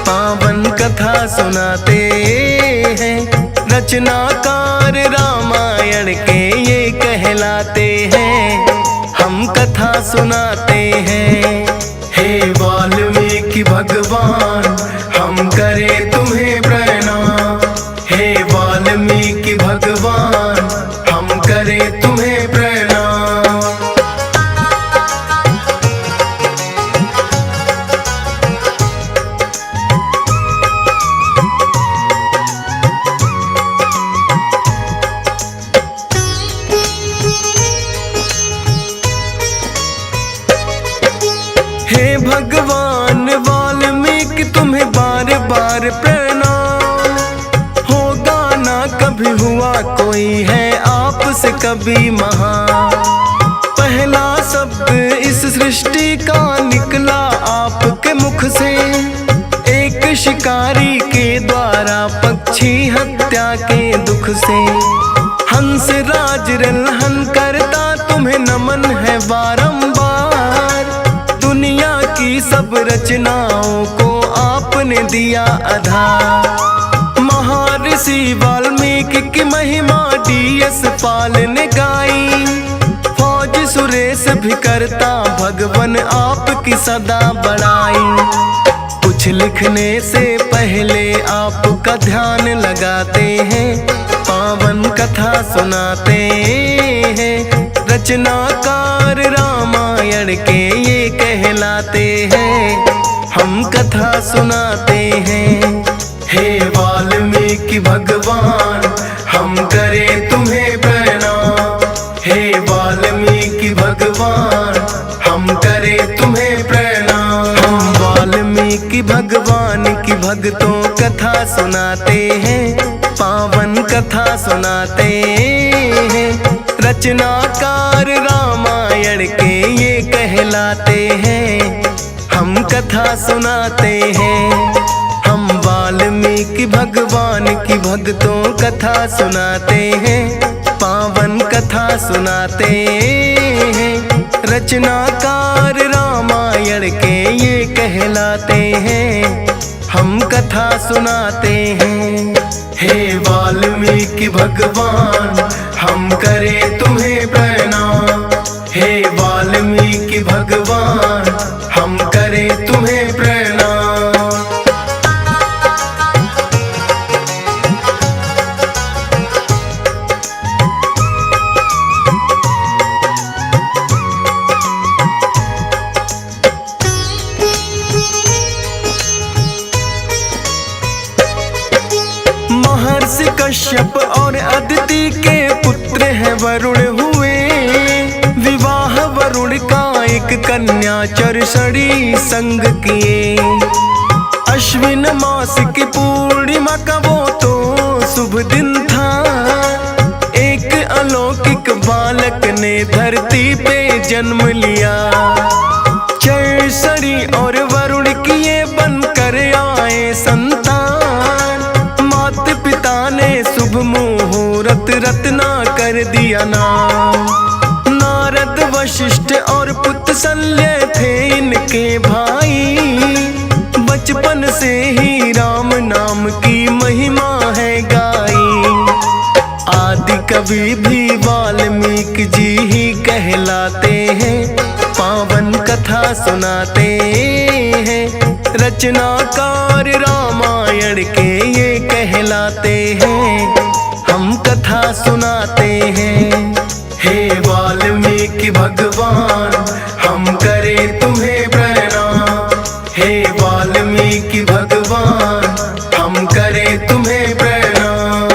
पावन कथा सुनाते हैं। रचनाकार रामायण के ये कहलाते हैं, हम कथा सुनाते हैं। हे वाल्मीकि भगवान हम करें तुम्हें प्रणाम। हे वाल्मीकि भगवान हम करें तुम्हें प्रणाम। हे भगवान वाल्मीकि तुम्हें बार बार प्रणाम। होगा ना कभी हुआ कोई है आपसे कभी महान। पहला शब्द इस सृष्टि का निकला आपके मुख से, एक शिकारी के द्वारा पक्षी हत्या के दुख से। हंस राज रलहन करता तुम्हें नमन है बारंबार। दुनिया की सब रचनाओं को आपने दिया आधार। महर्षि वाल्मीकि की महिमा DS पाल ने गाई। फौज सुरेश भी करता भगवन आपकी सदा बड़ाई। कुछ लिखने से पहले आपका ध्यान लगाते हैं, पावन कथा सुनाते हैं। रचनाकार रामायण के ये कहलाते हैं, हम कथा सुनाते हैं। हे वाल्मीकि भगवान हम करें। 'तुम्हें प्रणाम। हम वाल्मीकि भगवान की भक्तों कथा सुनाते हैं, पावन कथा सुनाते हैं। रचनाकार रामायण के ये कहलाते हैं, हम कथा सुनाते हैं। हम वाल्मीकि भगवान की भक्तों कथा सुनाते हैं, पावन कथा सुनाते हैं। रचनाकार रामायण के ये कहलाते हैं, हम कथा सुनाते हैं। हे वाल्मीकि भगवान हम करें तुम्हें प्रणाम। हे वाल्मीकि भगवान कन्या चरसड़ी संग किए। अश्विन मास की पूर्णिमा का वो तो शुभ दिन था, एक अलौकिक बालक ने धरती पे जन्म लिया। चरसड़ी और वरुण किए बनकर आए संतान, माता पिता ने शुभ मुहूर्त रत्ना कर दिया नाम। नारद वशिष्ठ और पुत्र शल्य थे इनके भाई, बचपन से ही राम नाम की महिमा है गाई। आदि कवि भी वाल्मीकि जी ही कहलाते हैं, पावन कथा सुनाते हैं। रचनाकार रामायण के ये कहलाते हैं, हम कथा सुनाते हैं। हे वाल्मीकि भगवान हम करें तुम्हें प्रणाम। हे वाल्मीकि भगवान हम करें तुम्हें प्रणाम।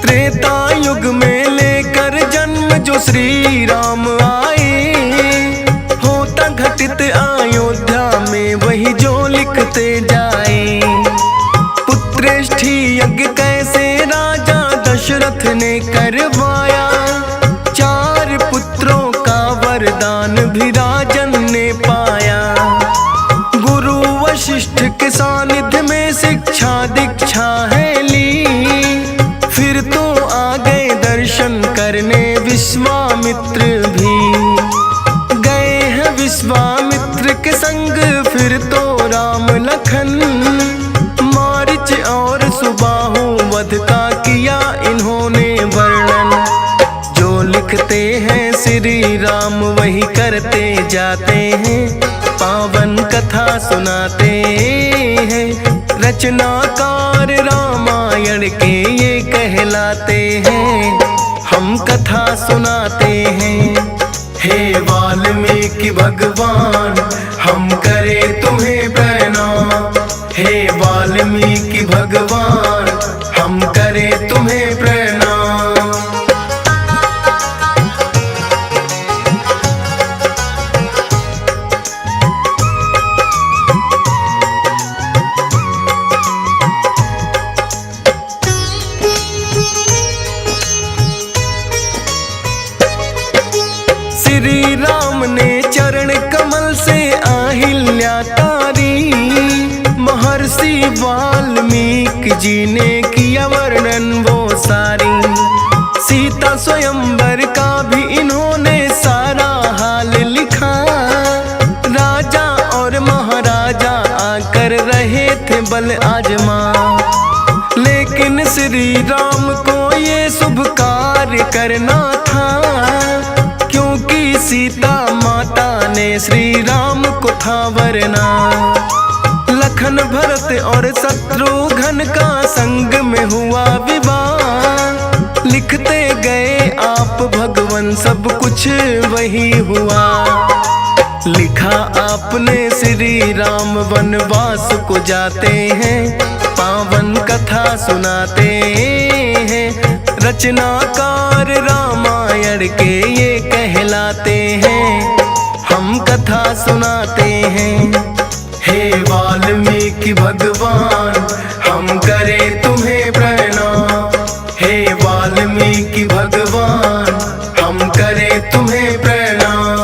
त्रेता युग में लेकर जन्म जो श्री राम आए, होता घटित अयोध्या में वही जो लिखते जाए। पुत्रेष्ठी यज्ञ कैसे राजा दशरथ ने करवाया, 4 पुत्रों का वरदान भी राजन ने पाया। गुरु वशिष्ठ के सानिध्य में शिक्षा दीक्षा है ली, फिर तो आ गए दर्शन करने विश्वामित्र भी। गए हैं विश्वामित्र के संग फिर तो राम लखन, मारिच और सुबाहु वध का किया इन्होंने वर्णन। जो लिखते हैं श्री राम वही करते जाते हैं, पावन कथा सुनाते हैं। रचनाकार रामायण के ये कहलाते हैं, हम कथा सुनाते हैं। हे वाल्मीकि भगवान हम करें तुम्हें प्रणाम। हे वाल्मीकि भगवान हम करें तुम्हें प्रणाम। श्री राम ने चरण कमल से अहिल्या तारी, महर्षि वाल्मीकि जी ने किया वर्णन वो सारी। सीता स्वयंवर का भी इन्होंने सारा हाल लिखा, राजा और महाराजा आकर रहे थे बल आजमा। लेकिन श्री राम को ये शुभ कार्य करना था, क्योंकि सीता माता ने श्री राम को था वरना। लखन भरत और शत्रुघ्न का संग में हुआ विवाह, लिखते गए आप भगवन सब कुछ वही हुआ। लिखा आपने श्री राम वनवास को जाते हैं, पावन कथा सुनाते हैं। रचनाकार रामायण के ये कहलाते हैं, हम कथा सुनाते हैं। हे वाल्मीकि भगवान हम करें तुम्हें प्रणाम। हे वाल्मीकि भगवान हम करें तुम्हें प्रणाम।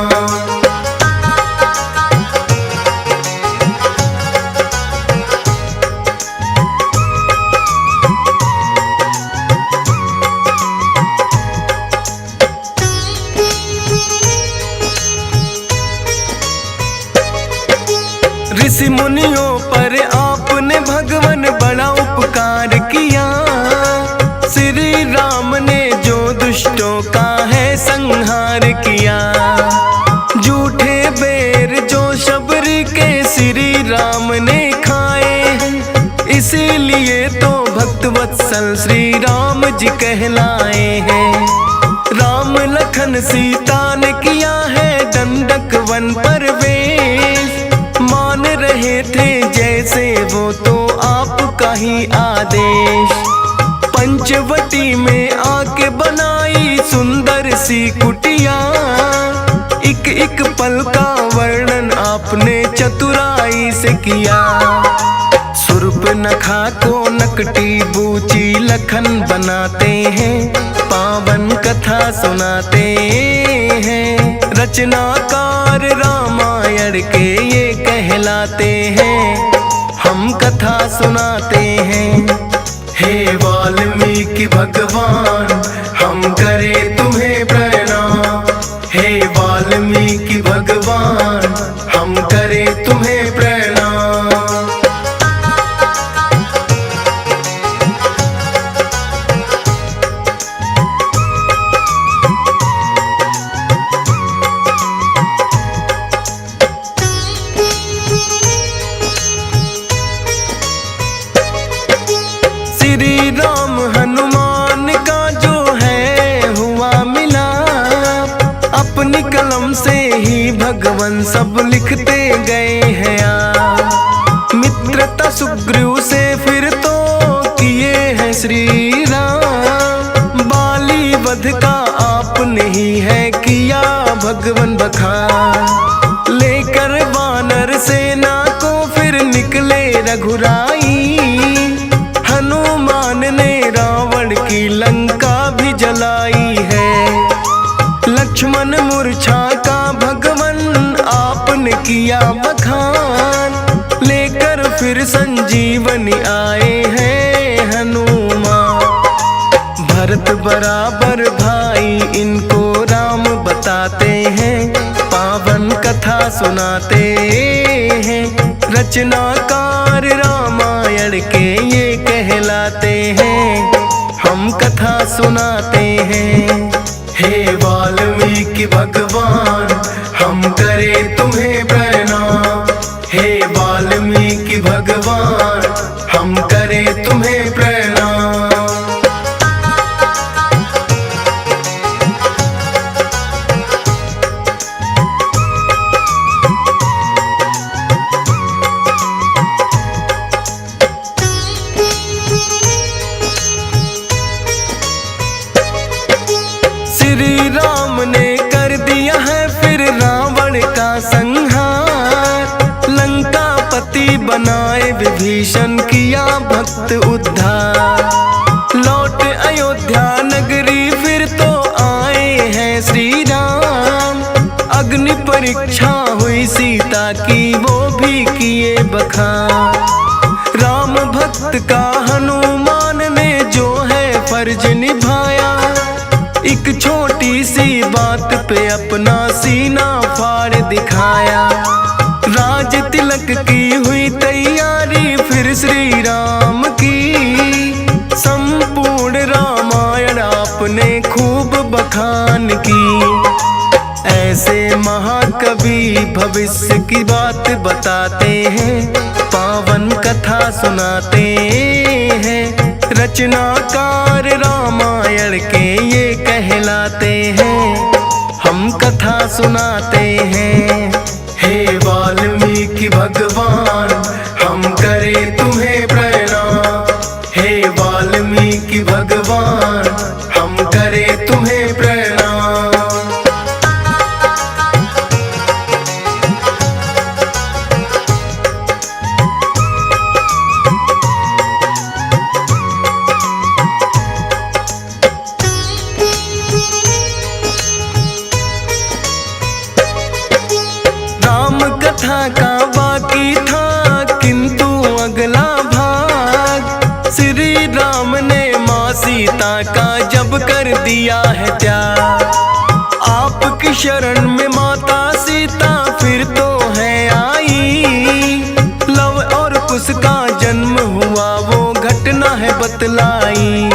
ऋषि मुनियों पर आपने भगवान बड़ा उपकार किया। श्री राम ने जो दुष्टों का है संहार किया, झूठे बेर जो शबरी के श्री राम ने खाए, इसीलिए तो भक्त वत्सल श्री राम जी कहलाए हैं। राम राम लखन सीता ने किया है दंडक वन प्रवेश। मान रहे थे जैसे वो तो आपका ही आदेश। पंचवटी में आके बनाई सुंदर सी कुटिया। एक एक पल का वर्णन आपने चतुराई से किया। सूर्पनखा को नकटी बूची लखन बनाते हैं। पावन कथा सुनाते हैं। रचनाकार रामायण के ये कहलाते हैं। हम कथा सुनाते हैं। हे वाल्मीकि भगवान हम करें तुम्हें प्रणाम। हे वाल्मीकि भगवान हम करें तुम्हें प्रणाम। श्री राम हनुमान का जो है हुआ मिलाप। अपनी कलम से ही भगवान सब लिखते गए हैं आप। मित्रता सुग्रीव से फिर तो किए हैं श्री राम। बाली वध का आपने ही है किया भगवान बखान। लेकर वानर सेना को फिर निकले रघुराई। हनुमान ने रावण की लंका भी जलाई है। लक्ष्मण मूर्छा का भगवन आपने किया बखान। लेकर फिर संजीवनी आए हैं हनुमान। भरत बराबर भाई इनको राम बताते हैं। पावन कथा सुनाते हैं। रचनाकार रामायण के ये कहलाते हैं। हम कथा सुनाते हैं। हे वाल्मीकि भगवान हम करें तुम्हें प्रणाम। हे वाल्मीकि भगवान हम करें तुम्हें प्रणाम। श्री राम ने कर दिया है फिर रावण का संहार। लंकापति बनाए विभीषण किया भक्त उद्धार। लौट अयोध्या नगरी फिर तो आए हैं श्री राम। अग्नि परीक्षा हुई सीता की वो भी किए बखान। राम भक्त का हनुमान ने जो है फर्ज निभाया। एक छोटी सी बात पे अपना सीना फाड़ दिखाया। राज तिलक की हुई तैयारी फिर श्री राम की। संपूर्ण रामायण आपने खूब बखान की। ऐसे महाकवि भविष्य की बात बताते हैं। पावन कथा सुनाते हैं। रचनाकार रामायण के ये कहलाते हैं। हम कथा सुनाते हैं। हे वाल्मीकि भगवान हम करें तुम्हें प्रणाम। हे वाल्मीकि भगवान हम करें तुम्हें प्रणाम। कथा का बाकी था किंतु अगला भाग। श्री राम ने माँ सीता का जब कर दिया है त्याग। आपकी शरण में माता सीता फिर तो है आई। लव और कुश का जन्म हुआ वो घटना है बतलाई।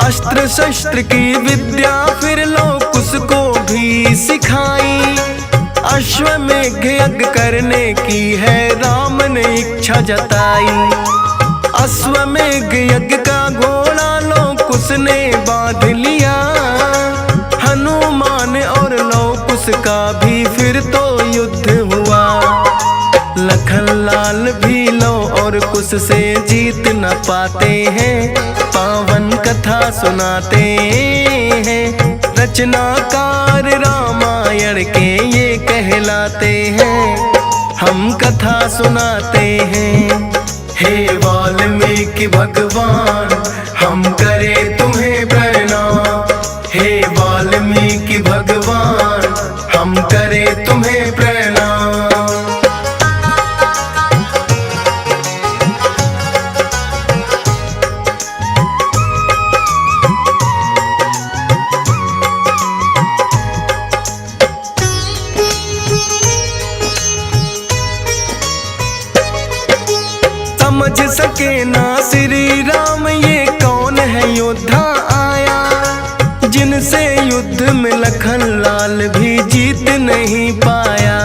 अस्त्र शस्त्र की विद्या फिर लो कुश को भी सिखाई। अश्वमेघ यज्ञ करने की है राम ने इच्छा जताई। अश्वमेघ यज्ञ का घोड़ा लो कुश ने बांध लिया। कुश का भी फिर तो युद्ध हुआ। लखन लाल भी लौ और कुश से जीत न पाते हैं, पावन कथा सुनाते हैं। रचनाकार रामायण के ये कहलाते हैं, हम कथा सुनाते हैं। हे वाल्मीकि भगवान हम करें तुम्हें प्रणाम। हे वाल्मीकि भगवान हम करें तुम्हें प्रणाम। समझ सके ना श्री राम ये कौन है योद्धा आया, जिनसे युद्ध में लखन लाल भी जीत नहीं पाया।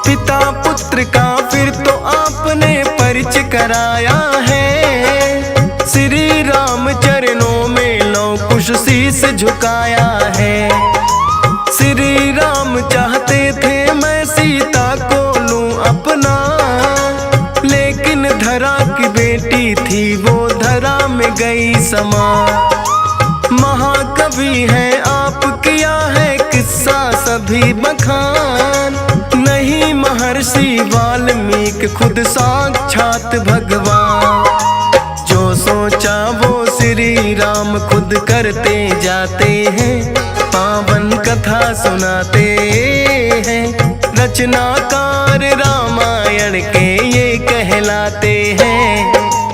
पिता पुत्र का फिर तो आपने परिचय कराया है, श्री राम चरणों में लौ कुश शीस झुकाया है। श्री राम चाहते थे मैं सीता को लूं अपना, लेकिन धरा की बेटी थी वो धरा में गई समा। महाकवि है आप किया है किस्सा सभी बखान, नहीं महर्षि वाल्मीकि खुद साक्षात भगवान। जो सोचा वो श्री राम खुद करते जाते हैं, पावन कथा सुनाते हैं। रचनाकार रामायण के ये कहलाते हैं,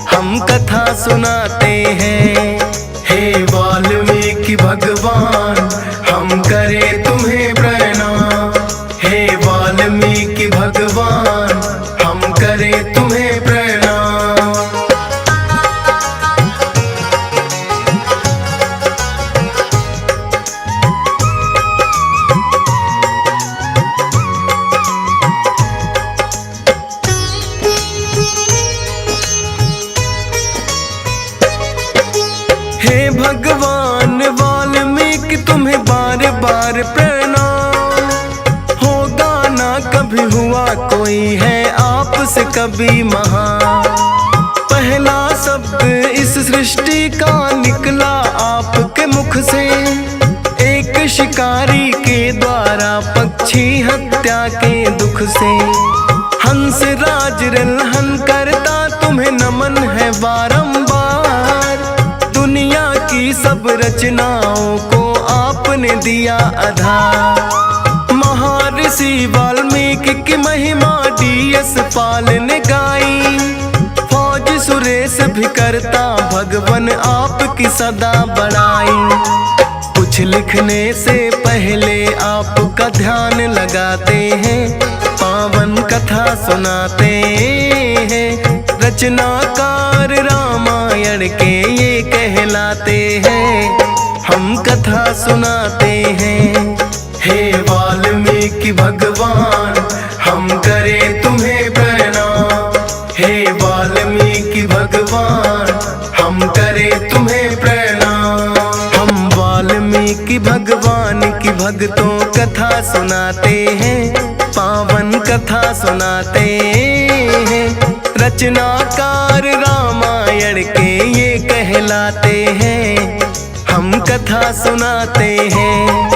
हम कथा सुनाते हैं। हे वाल्मीकि भगवान हम करें तुम्हें प्रणाम। हे वाल्मीकि भगवान हम करें तुम्हें प्रणाम। हे भगवान वाल्मीकि तुम्हें बार बार प्रणाम। होगा ना कभी हुआ कोई है आपसे कभी महान। पहला शब्द इस सृष्टि का निकला आपके मुख से, एक शिकारी के द्वारा पक्षी हत्या के दुख से। हंस राज रिलहन करता तुम्हें नमन है बारंबार, दुनिया की सब रचनाओं को आपने दिया आधार। महर्षि वाल्मीकि की महिमा DS पाल ने गाई, फौज सुरेश भी करता भगवन आपकी सदा बड़ाई। कुछ लिखने से पहले आपका ध्यान लगाते हैं, पावन कथा सुनाते हैं। रचनाकार रामायण के ये कहलाते हैं, हम कथा सुनाते हैं। हे वाल्मीकि भगवान हम करें तुम्हें प्रणाम। हे वाल्मीकि भगवान हम करें तुम्हें प्रणाम। हम वाल्मीकि भगवान की भक्तों कथा सुनाते हैं, पावन कथा सुनाते हैं। रचनाकार रामायण के ये कहलाते हैं, हम कथा सुनाते हैं।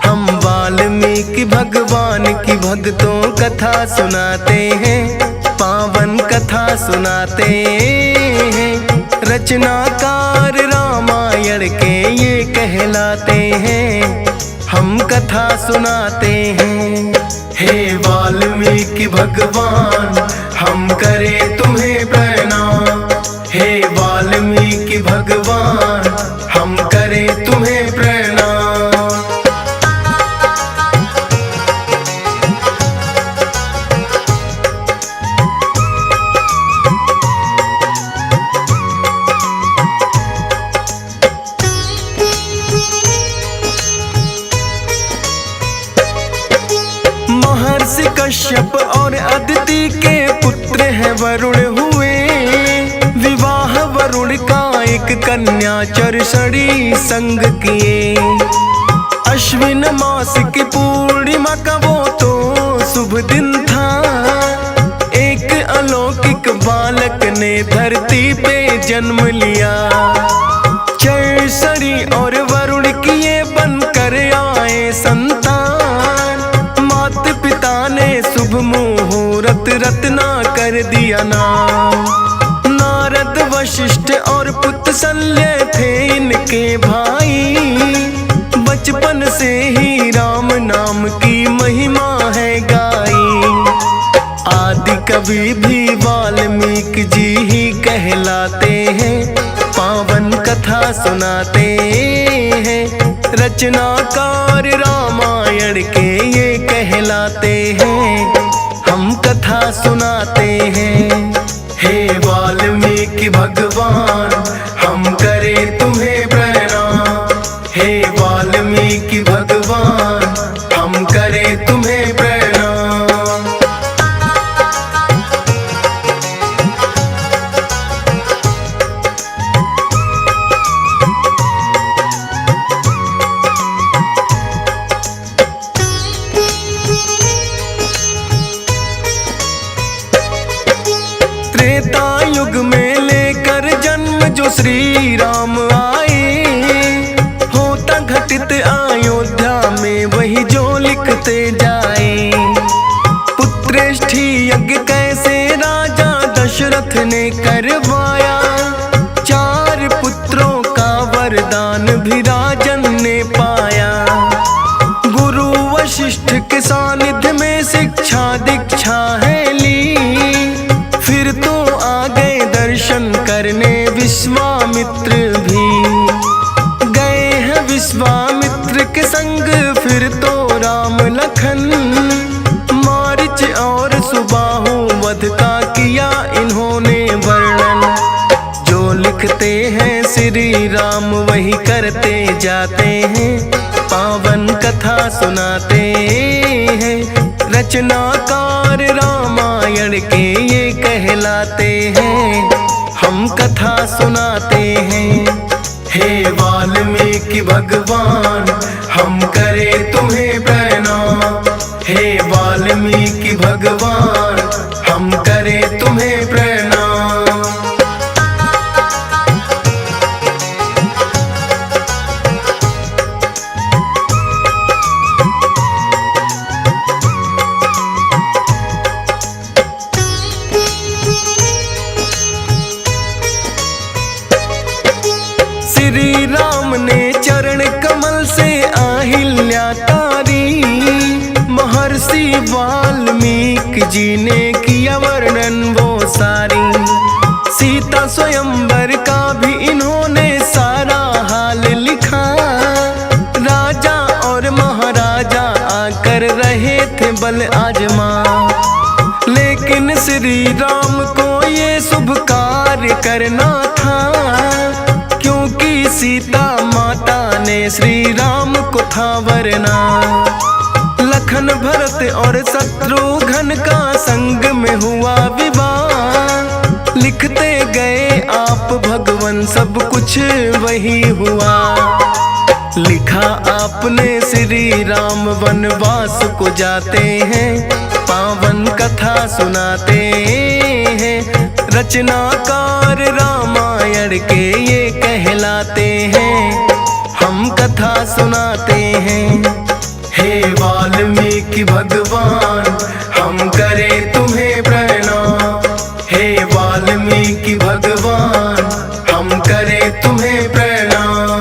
हम वाल्मीकि भगवान की भक्तों कथा सुनाते हैं, पावन कथा सुनाते हैं। रचनाकार रामायण के ये कहलाते हैं, हम कथा सुनाते हैं। हे वाल्मीकि भगवान हम करें तुम्हें प्रणाम। हे वाल्मीकि भगवान हम करें तुम्हें प्रणाम। महर्षि कश्यप और अदिति के पुत्र हैं वरुण हुए, विवाह वरुण का एक कन्या चरसड़ी संग किए। अश्विन मास की पूर्णिमा का वो तो शुभ दिन था। एक अलौकिक बालक ने धरती पे जन्म लिया। चर्षणी और वरुण किए बनकर आए संतान। माता पिता ने शुभ मुहूर्त रत्ना कर दिया नाम। नारद वशिष्ठ और पुत्र शल्य थे इनके भाई। बचपन से ही राम नाम की महिमा है गाई। आदि कवि भी वाल्मीकि जी ही कहलाते हैं। पावन कथा सुनाते हैं। रचनाकार रामायण के ये कहलाते हैं। हम कथा सुनाते हैं। हे वाल्मीकि भगवान हम करें तुम्हें प्रणाम। हे वाल्मीकि भगवान हम करें तुम्हें प्रणाम। त्रेता युग में लेकर जन्म जो श्री राम आए। होता घटित अयोध्या में वही जो लिखते जाए। पुत्रेष्ठी यज्ञ कैसे राजा दशरथ ने करवाया। 4 पुत्रों का वरदान भी राजन ने पाया। गुरु वशिष्ठ के सानिध्य में शिक्षा दीक्षा है ली। फिर तो आ गए दर्शन करने विश्वामित्र भी। गए हैं विश्वामित्र के संग फिर तो राम लखन। मारीच और सुबाहु वध का किया इन्होंने वर्णन। जो लिखते हैं श्री राम वही करते जाते हैं। पावन कथा सुनाते हैं। रचनाकार रामायण के ये कहलाते हैं। हम कथा सुनाते हैं। हे वाल्मीकि भगवान हम करें तुम्हें प्रणाम। हे वाल्मीकि भगवान हम करें तुम्हें प्रणाम। श्री राम ने चरण कमल से आहिल्या तारी। महर्षि वाल्मीकि जी ने किया वर्णन वो सारी। सीता स्वयंवर का भी इन्होंने सारा हाल लिखा। राजा और महाराजा आकर रहे थे बल आजमा। लेकिन श्री राम को ये शुभ कार्य करना था। क्योंकि सीता माता ने श्री राम को था वरना। लखन भरत और शत्रुघ्न का संग में हुआ विवाह। लिखते गए आप भगवान सब कुछ वही हुआ। लिखा आपने श्री राम वनवास को जाते हैं। पावन कथा सुनाते हैं। रचनाकार रामायण के ये कहलाते हैं। हम कथा सुनाते हैं। हे वाल्मीकि भगवान हम करें तुम्हें प्रणाम। हे वाल्मीकि भगवान हम करें तुम्हें प्रणाम।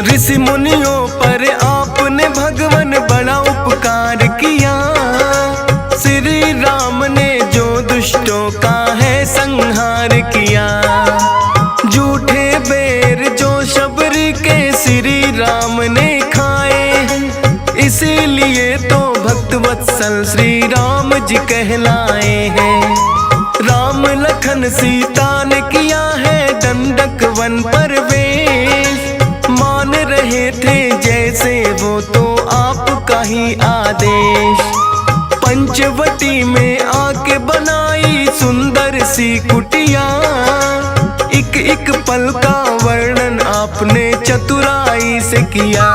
ऋषि मुनियों पर आपने भगवान बड़ा उपकार किया। श्री राम ने जो दुष्टों का है संहार किया। झूठे बेर जो शबरी के श्री राम ने खाए। इसीलिए तो भक्त वत्सल श्री राम जी कहलाए हैं। राम लखन सीता ने किया है दंडक वन प्रवेश। रहे थे जैसे वो तो आपका ही आदेश। पंचवटी में आके बनाई सुंदर सी कुटिया, एक एक पल का वर्णन आपने चतुराई से किया।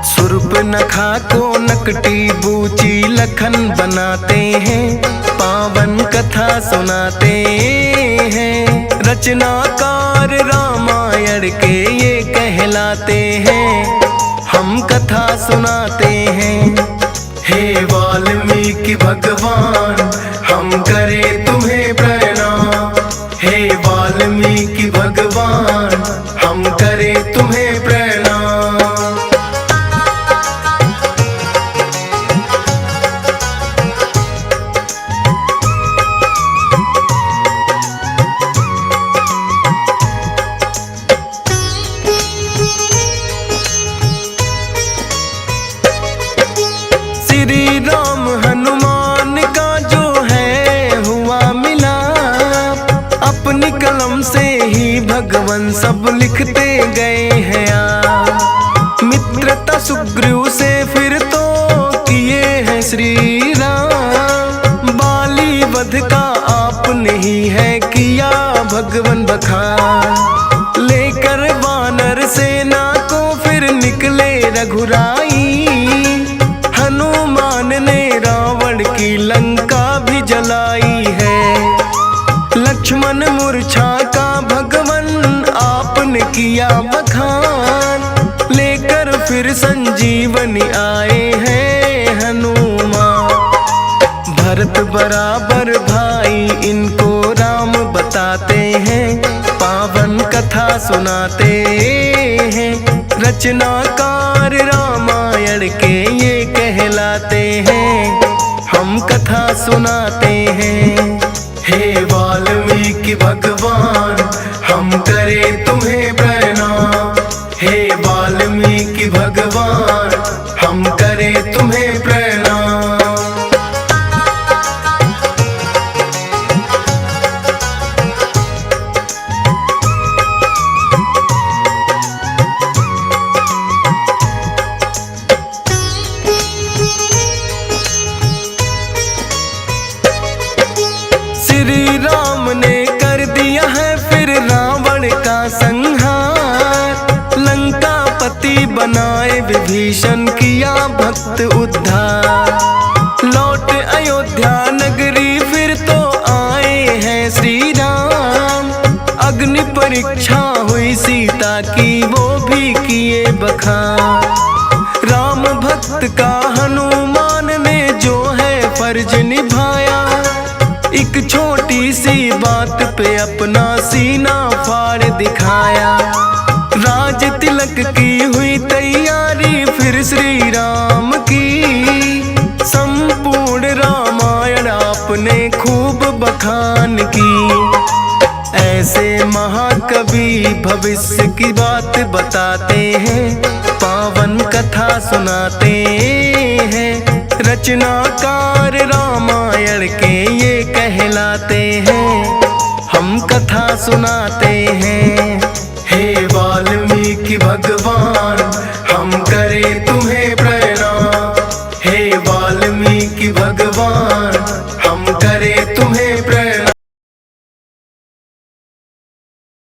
सूर्पनखा को नकटी बूची लखन बनाते हैं, पावन कथा सुनाते हैं। रचनाकार रामायण के ये कहलाते हैं, हम कथा सुनाते हैं। हे वाल्मीकि भगवान हम करें तुम्हें प्रणाम, हे वाल्मीकि भगवान हम करें तुम्हें प्रणाम। श्री राम हनुमान का जो है हुआ मिलाप, अपनी कलम से ही भगवान सब लिखते गए हैं आप। मित्रता सुग्रीव से फिर तो किए हैं श्री राम, बाली वध का आपने ही है किया भगवान बखान। लेकर वानर सेना को फिर निकले रघुराई, हनुमान ने रावण की लंका भी जलाई है। लक्ष्मण मूर्छा का भगवन आपने किया बखान, लेकर फिर संजीवनी आए हैं हनुमान। भरत बराबर भाई इनको राम बताते हैं, पावन कथा सुनाते हैं। रचनाकार रामायण के ये कहलाते हैं, हम कथा सुनाते हैं। हे वाल्मीकि भगवान हम करें तुम्हें प्रणाम, हे वाल्मीकि भगवान हम करें तुम्हें प्रणाम। श्री राम ने कर दिया है फिर रावण का संहार, लंकापति बनाए विभीषण किया भक्त उद्धार। लौट अयोध्या नगरी फिर तो आए हैं श्री राम, अग्नि परीक्षा हुई सीता की वो भी किए बखान। राम भक्त का हनुमान ने जो है फर्ज निभाया, एक छोटी सी बात पे अपना सीना फाड़ दिखाया। राज तिलक की हुई तैयारी फिर श्री राम की, संपूर्ण रामायण आपने खूब बखान की। ऐसे महाकवि भविष्य की बात बताते हैं, पावन कथा सुनाते हैं। रचनाकार रामायण के ये कहलाते हैं, हम कथा सुनाते हैं। हे वाल्मीकि भगवान हम करें तुम्हें प्रणाम, हे वाल्मीकि भगवान